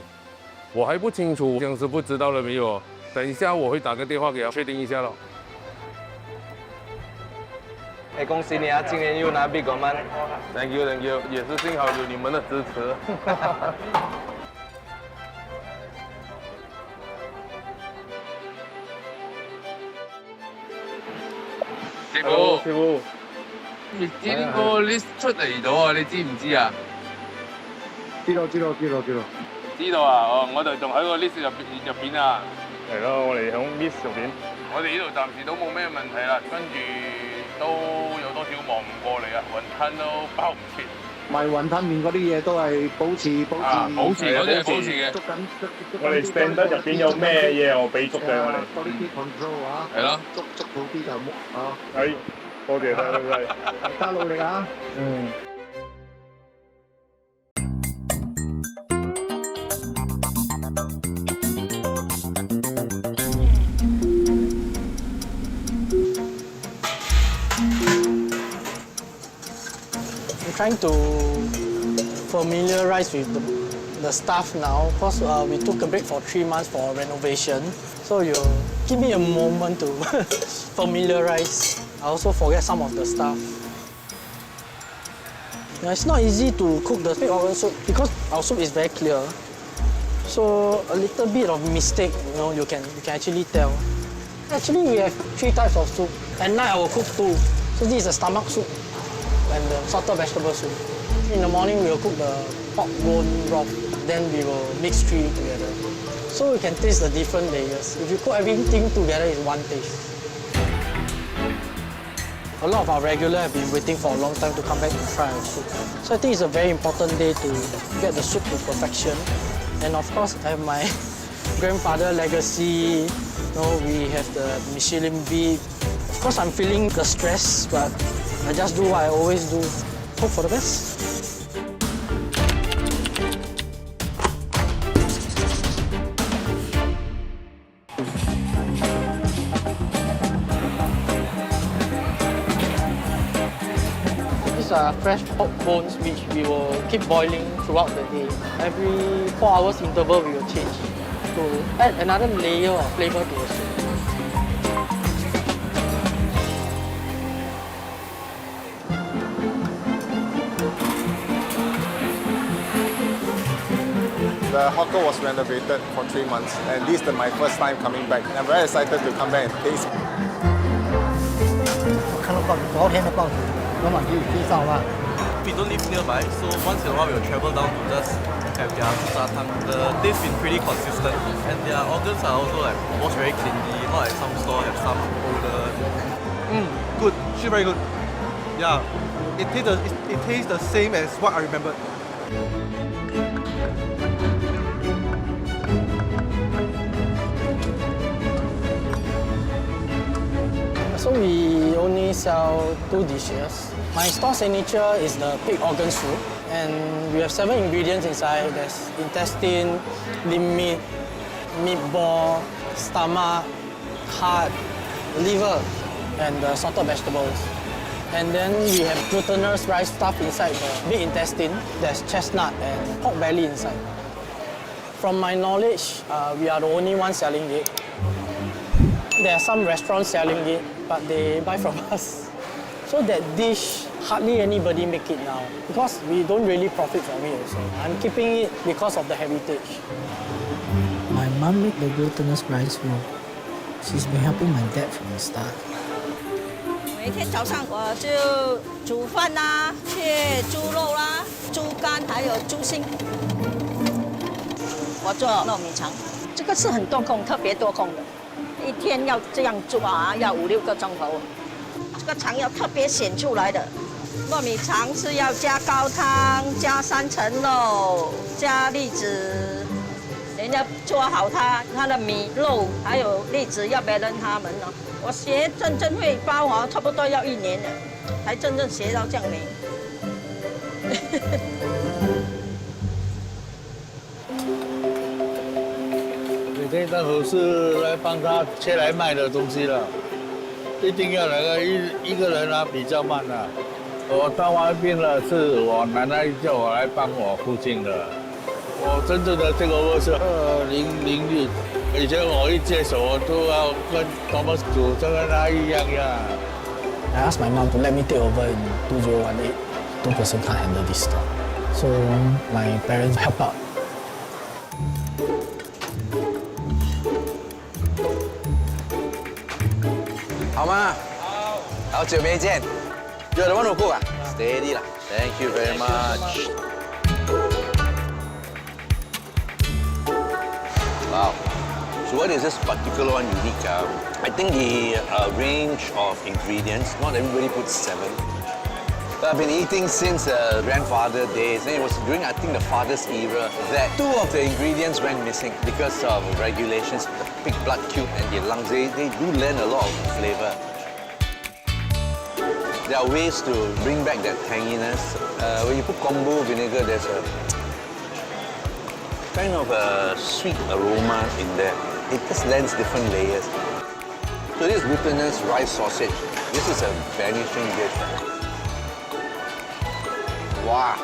我还不清楚，姜师傅知道了没有？等一下我会打个电话给他确定一下咯。恭喜你啊！今年又拿Bib Gourmand。Thank you， 也是幸好有你们的支持。師傅，米其林個 list 出嚟咗啊！你知唔知啊？知道。知道啊！我哋仲喺個 list 入邊啊。係咯，我哋響 list 入邊。我哋呢度暫時都冇咩問題啦，跟住都有多少忙唔過嚟啊，雲吞都包唔切。賣雲吞麵嗰啲嘢都係保持嗰啲係保持嘅。我哋 standard 入邊有咩嘢我俾足嘅我哋。quality control 啊。係咯。捉好啲就冇係，多謝晒，大家努力啊。Trying to familiarize with the staff now because we took a break for 3 months for renovation. So you give me a moment to familiarize. I also forget some of the stuff. Now, it's not easy to cook the pig organ soup because our soup is very clear. So a little bit of mistake, you can actually tell. Actually, we have 3 types of soup. At night, I will cook 2. So this is a stomach soup and the salted vegetable soup. In the morning, we will cook the pork bone broth. Then we will mix 3 together. So you can taste the different layers. If you cook everything together, it's one taste. A lot of our regulars have been waiting for a long time to come back to try our soup. So I think it's a very important day to get the soup to perfection. And of course, I have my grandfather legacy. We have the Michelin Bib. Of course, I'm feeling the stress, but I just do what I always do. Hope for the best. These are fresh pork bones which we will keep boiling throughout the day. Every 4 hours interval we will change to add another layer of flavor to the soup. The hawker was renovated for 3 months, and this is my first time coming back. I'm very excited to come back and taste. 我看到报纸，昨天的报纸，老板就有介绍啦。 We don't live nearby, so once in a while we'll travel down to just have their Datang. The taste been pretty consistent, and their organs are also like washed very cleanly, not like some store have some odor. Good, actually very good. Yeah, it tastes the same as what I remembered. So we only sell 2 dishes. My store signature is the pig organ soup, and we have 7 ingredients inside. There's intestine, limb meat, meatball, stomach, heart, liver, and the salted vegetables. And then we have glutinous rice stuff inside the big intestine. There's chestnut and pork belly inside. From my knowledge, we are the only ones selling it. There are some restaurants selling it, but they buy from us. So that dish, hardly anybody make it now because we don't really profit from it also. I'm keeping it because of the heritage. My mom made the glutinous rice roll. She's been helping my dad from the start. 每天早上我就煮饭啦，切猪肉啦、猪肝还有猪心。我做糯米肠，这个是很多工，特别多工的。 一天要这样做啊，要5、6个钟头。这个肠要特别选出来的，糯米肠是要加高汤、加3层肉、加栗子，人家做好它的米、肉还有栗子要别人他们哦。我学真正会包哦，差不多要1年了，才真正学到这样美。每天当头是来帮他切来卖的东西了，一定要来个一个人啊，比较慢啊。我当完兵了，是我奶奶叫我来帮我父亲的。我真正的这个我是2006，以前我一接手我都要跟Thomas煮，就跟他一样呀。I asked my mom to let me take over in 2018. 2 person can't handle this store, so my parents help out. 好吗？好，好久没见。You're the one who cook 啊 ？Steady 啦 ，Thank you very much. Wow. So what is this particular one unique? I think the range of ingredients. Not everybody puts 7. But I've been eating since grandfather days, and it was during I think the father's era that 2 of the ingredients went missing because of regulations. The pig blood cube and the lungs, they do lend a lot of flavor. There are ways to bring back that tanginess. When you put kombu vinegar, there's a kind of a sweet aroma in there. It just lends different layers. So this glutinous rice sausage, this is a vanishing dish. Wow.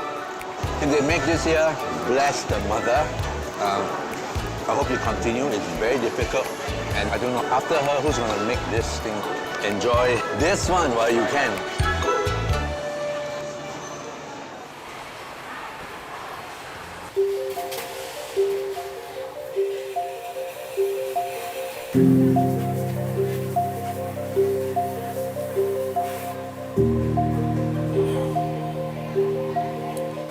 If they make this here, bless the mother. I hope you continue. It's very difficult. And I don't know, after her, who's going to make this thing? Enjoy this one while you can.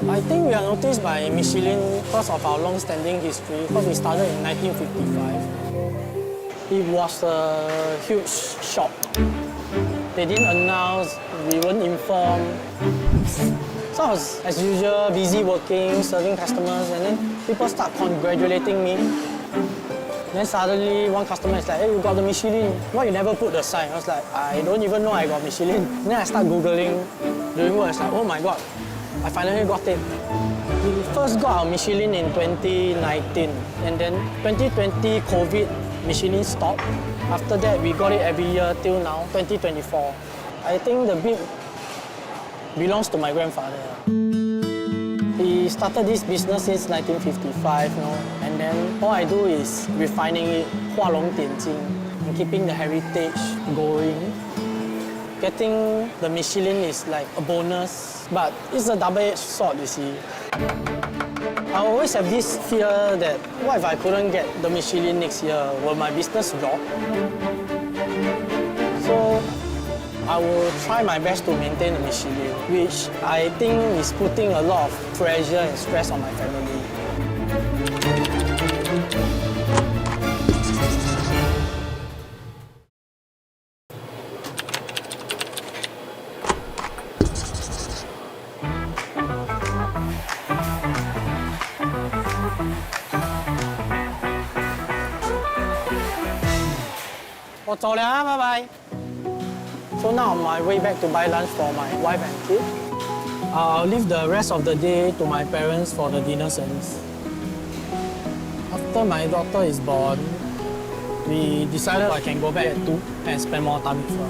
I think we are noticed by Michelin because of our long-standing history, because we started in 1955. It was a huge shock. They didn't announce, we weren't informed. So I was, as usual, busy working, serving customers, and then people start congratulating me. Then suddenly one customer is like, hey, you got the Michelin. Why you never put the sign? I was like, I don't even know I got Michelin. Then I start Googling, doing work. It's like, oh my God, I finally got it. We first got our Michelin in 2019, and then 2020 COVID, Michelin stopped. After that, we got it every year till now, 2024. I think the Bib belongs to my grandfather. He started this business since 1955, and then all I do is refining it, 画龙点睛, and keeping the heritage going. Getting the Michelin is like a bonus, but it's a double-edged sword, you see. I always have this fear that what if I couldn't get the Michelin next year? Will my business drop? So I will try my best to maintain the Michelin, which I think is putting a lot of pressure and stress on my family. Bye bye. So now on my way back to buy lunch for my wife and kid. I'll leave the rest of the day to my parents for the dinner service. After my daughter is born, we decided I can go back at 2 and spend more time with her.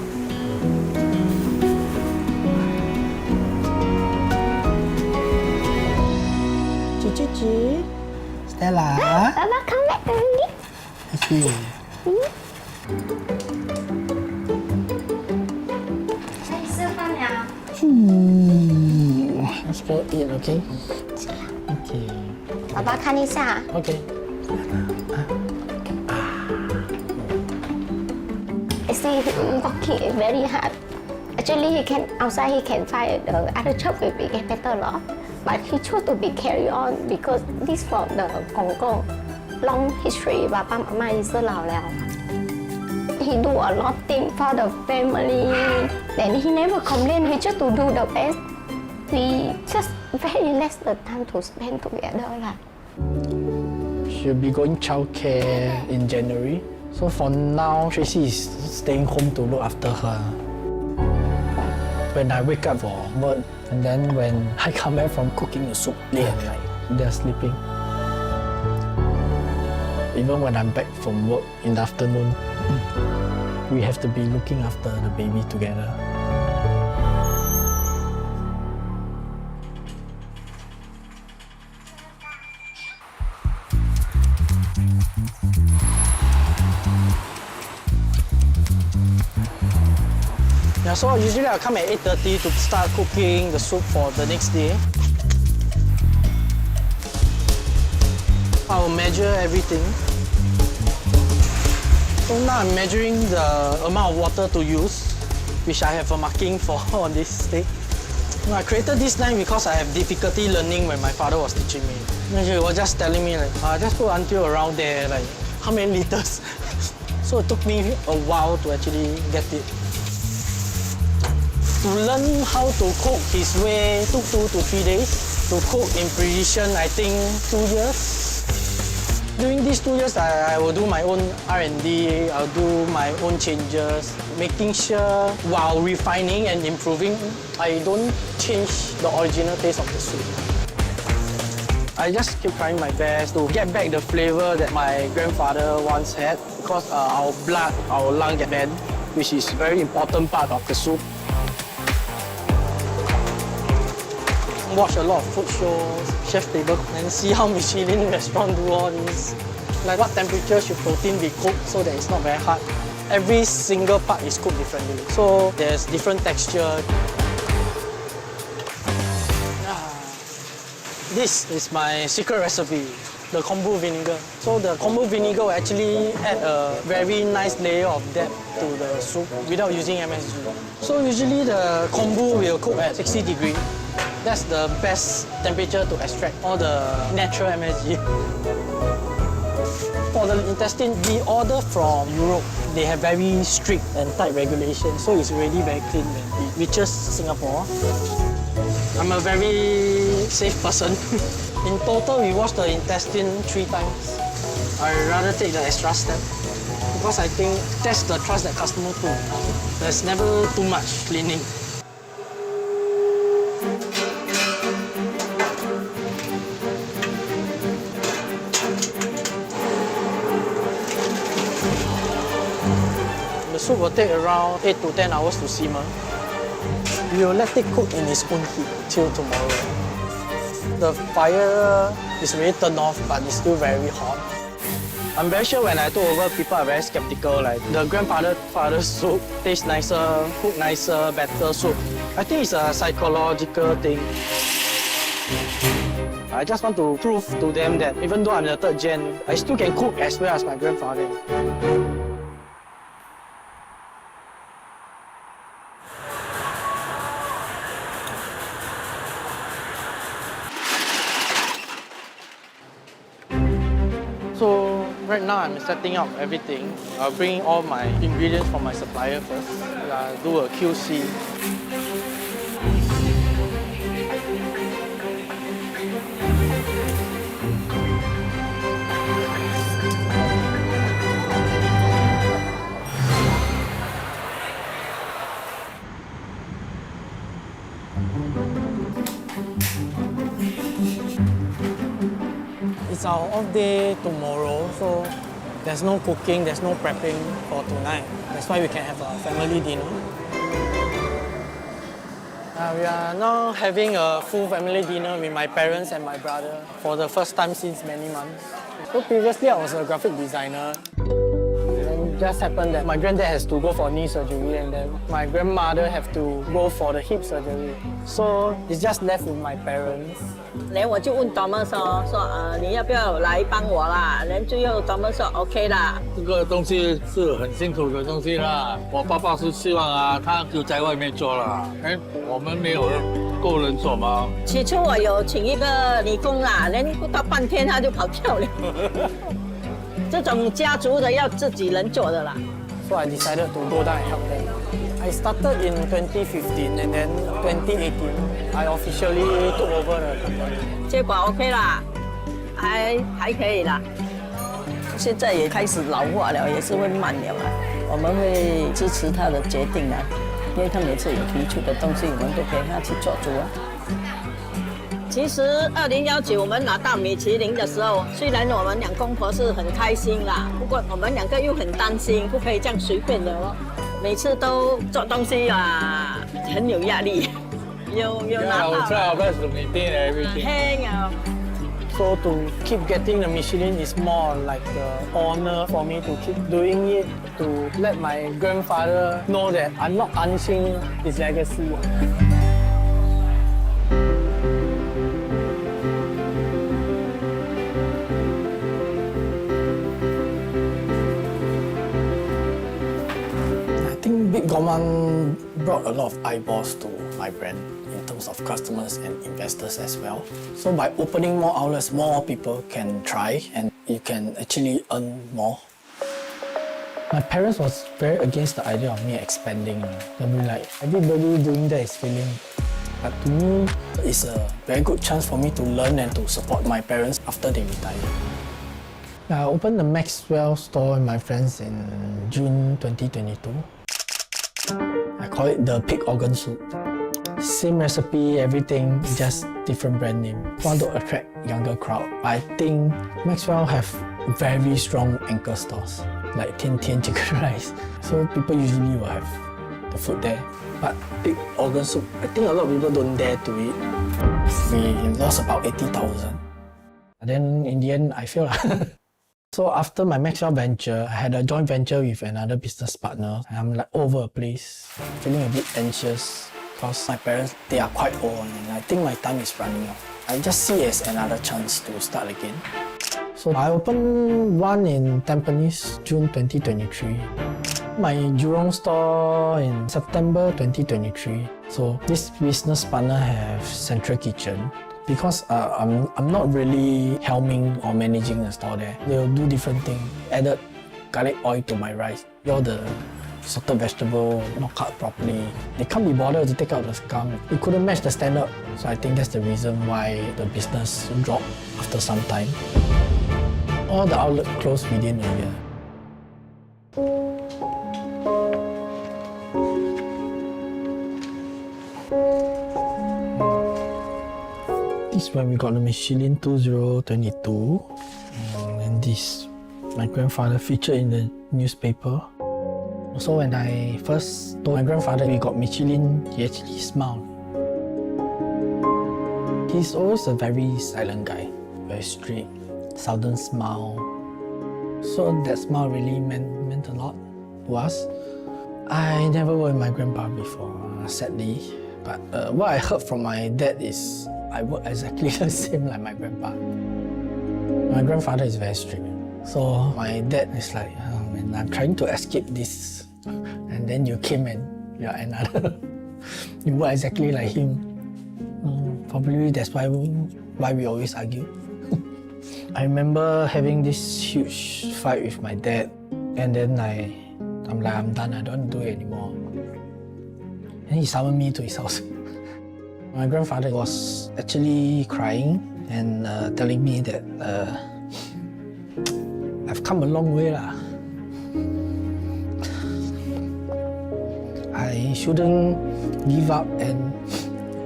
Chi. Stella. Papa, come back early. I see. Let's go eat, okay? Okay. 爸爸看一下。 Okay. I see walking is very hard. Actually, he can outside he can find other job will be get better lot. But he chose to be carry on because this from the Congo long history. 爸爸妈妈也是老了。He do a lot thing for the family. Then he never complain. He just to do the best. We just very less the time to spend together lah. She'll be going childcare in January. So for now, Tracy is staying home to look after her. When I wake up for work, and then when I come back from cooking the soup late at night, they're sleeping. Even when I'm back from work in the afternoon, we have to be looking after the baby together. Yeah, so usually I come at 8:30 to start cooking the soup for the next day. I will measure everything. So now I'm measuring the amount of water to use, which I have a marking for on this stick. I created this knife because I have difficulty learning when my father was teaching me. And he was just telling me like, just put until around there, like how many liters. So it took me a while to actually get it. To learn how to cook his way took 2 to 3 days. To cook in precision, I think 2 years. During these 2 years, I will do my own R&D, I'll do my own changes, making sure while refining and improving, I don't change the original taste of the soup. I just keep trying my best to get back the flavor that my grandfather once had because our blood, our lung get bent, which is a very important part of the soup. Watch a lot of food shows, chef table, and see how Michelin restaurant do all this. Like what temperature should protein be cooked so that it's not very hard. Every single part is cooked differently. So there's different texture. This is my secret recipe, the kombu vinegar. So the kombu vinegar will actually add a very nice layer of depth to the soup without using MSG. So usually the kombu will cook at 60 degrees. That's the best temperature to extract all the natural MSG. For the intestine, we order from Europe. They have very strict and tight regulations, so it's really very clean when it reaches Singapore. I'm a very safe person. In total, we wash the intestine 3 times. I rather take the extra step because I think that's the trust that customer put. There's never too much cleaning. The soup will take around 8 to 10 hours to simmer. We will let it cook in its own heat till tomorrow. The fire is already turned off, but it's still very hot. I'm very sure when I took over, people are very skeptical. Like the grandfather's soup tastes nicer, cook nicer, better soup. I think it's a psychological thing. I just want to prove to them that even though I'm the third gen, I still can cook as well as my grandfather. So right now I'm setting up everything. I'll bring all my ingredients from my supplier first. Do a QC. It's our off day tomorrow, so there's no cooking, there's no prepping for tonight. That's why we can have a family dinner. We are now having a full family dinner with my parents and my brother for the first time since many months. So previously I was a graphic designer. And it just happened that my granddad has to go for knee surgery and then my grandmother have to go for the hip surgery. So it's just left with my parents. 然后我就问 Thomas 说你要不要来帮我啦？然后最后 Thomas 说 OK 啦。这个东西是很辛苦的东西啦。我爸爸是希望他就在外面做了，我们没有够人手嘛。起初我有请一个女工啦，然后不到半天他就跑掉了。这种家族的要自己人做的啦。So I decided to go down and help them. I started in 2015 and then 2018 I officially took over the company. 结果 OK 啦，还可以啦。现在也开始老化了，也是会慢了啦。我们会支持他的决定啊，因为他每次有提出的东西，我们都陪他去做主啊。其实2019我们拿到米其林的时候，虽然我们两公婆是很开心啦，不过我们两个又很担心，不可以这样随便的哦。每次都做东西啊，很有压力，有拿到。Yeah, I will try our best to maintain everything. Hang out. So to keep getting the Michelin is more like the honor for me to keep doing it, to let my grandfather know that I'm not tarnishing his legacy. Bib Gourmand brought a lot of eyeballs to my brand in terms of customers and investors as well. So by opening more outlets, more people can try and you can actually earn more. My parents was very against the idea of me expanding. They'll be like, everybody doing that is failing. But to me, it's a very good chance for me to learn and to support my parents after they retire. I opened the Maxwell store with my friends in June 2022. I call it the pig organ soup. Same recipe, everything, just different brand name. Want to attract younger crowd. I think Maxwell have very strong anchor stores, like Tian Tian chicken rice. So people usually will have the food there. But pig organ soup, I think a lot of people don't dare to eat. We lost about 80,000. And then in the end, I failed. So after my Maxwell venture, I had a joint venture with another business partner. I'm like all over the place, feeling a bit anxious because my parents, they are quite old and I think my time is running out. I just see it as another chance to start again. So I opened one in Tampines, June 2023. My Jurong store in September 2023. So this business partner have central kitchen. Because I'm not really helming or managing the store there. They'll do different things. Added garlic oil to my rice. All the salted vegetable not cut properly. They can't be bothered to take out the scum. It couldn't match the standard. So I think that's the reason why the business dropped after some time. All the outlets closed within a year. This is when we got the Michelin 2022. And this, my grandfather featured in the newspaper. So when I first told my grandfather we got Michelin, he actually smiled. He's always a very silent guy, very strict, seldom smile. So that smile really meant a lot to us. I never worked with my grandpa before, sadly. But what I heard from my dad is I work exactly the same like my grandpa. My grandfather is very strict. So my dad is like, oh man, I'm trying to escape this. And then you came and you're another. You work exactly like him. Probably that's why we always argue. I remember having this huge fight with my dad, and then I'm like, I'm done, I don't do it anymore. And he summoned me to his house. My grandfather was actually crying and telling me that I've come a long way lah. I shouldn't give up, and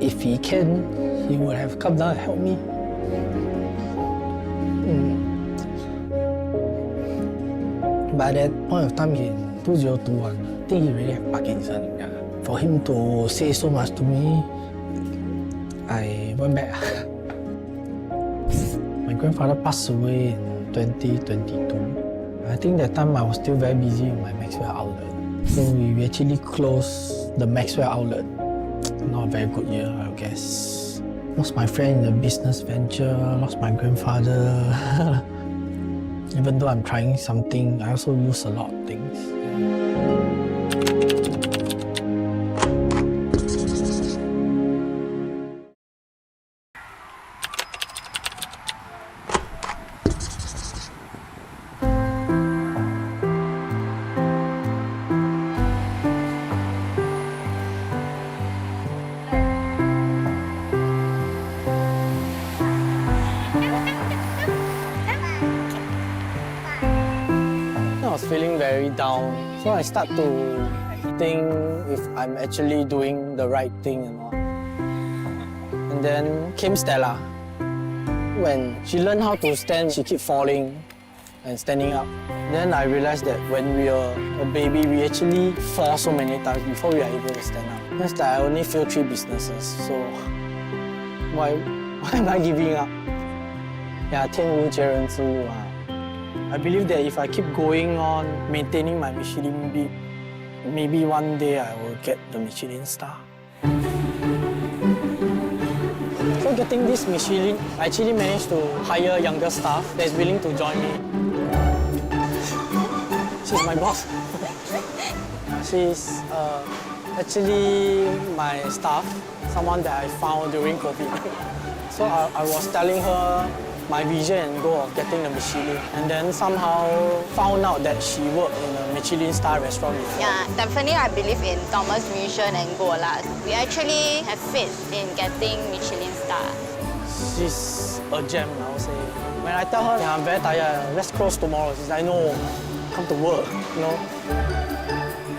if he can, he would have come down and helped me. By that point of time in 2021, I think he really had Parkinson. Yeah. For him to say so much to me, I went back. My grandfather passed away in 2022. I think that time I was still very busy with my Maxwell outlet. So we actually closed the Maxwell outlet. Not a very good year, I guess. Lost my friend in a business venture, lost my grandfather. Even though I'm trying something, I also lose a lot of things. I was feeling very down, so I start to think if I'm actually doing the right thing or not. And then came Stella. When she learned how to stand, she kept falling and standing up. Then I realized that when we were a baby, we actually fall so many times before we are able to stand up. That's like I only failed 3 businesses, so why am I giving up? Yeah, 天无绝人之路啊。I believe that if I keep going on maintaining my Michelin bib, maybe one day I will get the Michelin star. So getting this Michelin, I actually managed to hire younger staff that is willing to join me. She's my boss. She's actually my staff, someone that I found during COVID. So I was telling her my vision and goal of getting the Michelin, and then somehow found out that she worked in a Michelin-starred restaurant before. Yeah, definitely I believe in Thomas' vision and goal. We actually have faith in getting Michelin star. She's a gem, I would say. When I tell her, I'm very tired, let's close tomorrow, she's like, no, come to work, you know.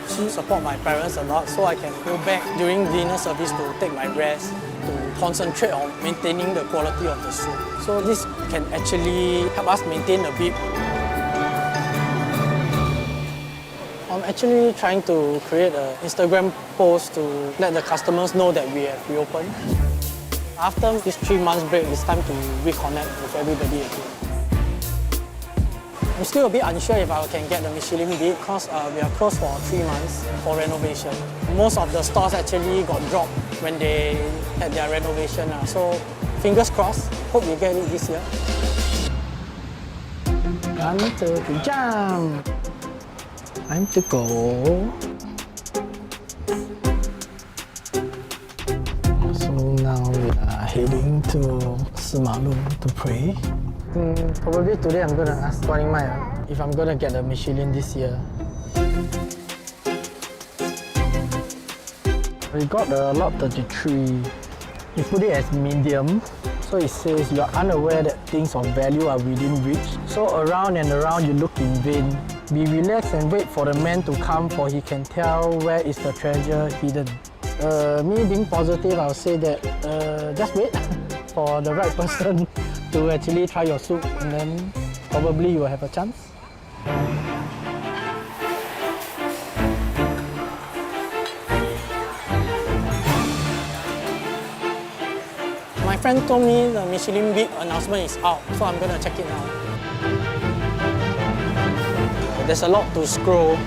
She supports my parents a lot, so I can go back during dinner service to take my rest, to concentrate on maintaining the quality of the soup. So this can actually help us maintain the bib. I'm actually trying to create an Instagram post to let the customers know that we have reopened. After this 3 months break, it's time to reconnect with everybody again. I'm still a bit unsure if I can get the Michelin bib because we are closed for 3 months for renovation. Most of the stores actually got dropped when they had their renovation. So fingers crossed, hope we get it this year. 1, 2, 3, jump! Time to go. So now we are heading to Selamat to pray. Probably today I'm going to ask Tuan Mai if I'm going to get a Michelin this year. We got a lot 33. You put it as medium, so it says you are unaware that things of value are within reach. So around and around you look in vain. Be relaxed and wait for the man to come, for he can tell where is the treasure hidden. Me being positive, I'll say that just wait for the right person to actually try your soup, and then probably you will have a chance. My friend told me the Michelin bib announcement is out, so I'm gonna check it now. There's a lot to scroll.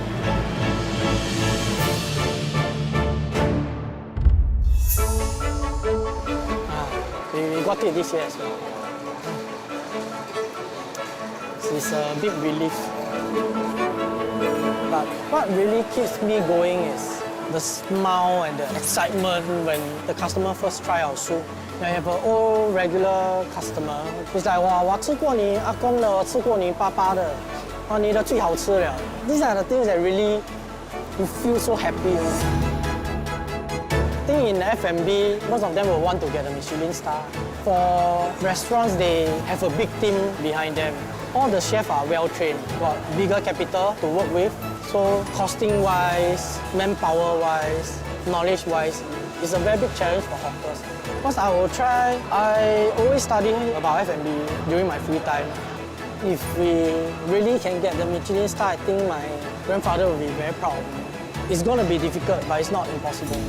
We got it this year as well. It's a big relief. But what really keeps me going is the smile and the excitement when the customer first try our soup. I have an old regular customer. He's like, wow, 我吃过你阿公的，我吃过你爸爸的，哇，你的最好吃了。These are the things that really you feel so happy. I think in F&B, most of them will want to get a Michelin star. For restaurants, they have a big team behind them. All the chefs are well trained, got bigger capital to work with. So costing-wise, manpower-wise, knowledge-wise, it's a very big challenge for hawkers. Because I will try, I always study about F&B during my free time. If we really can get the Michelin star, I think my grandfather will be very proud of me. It's going to be difficult, but it's not impossible.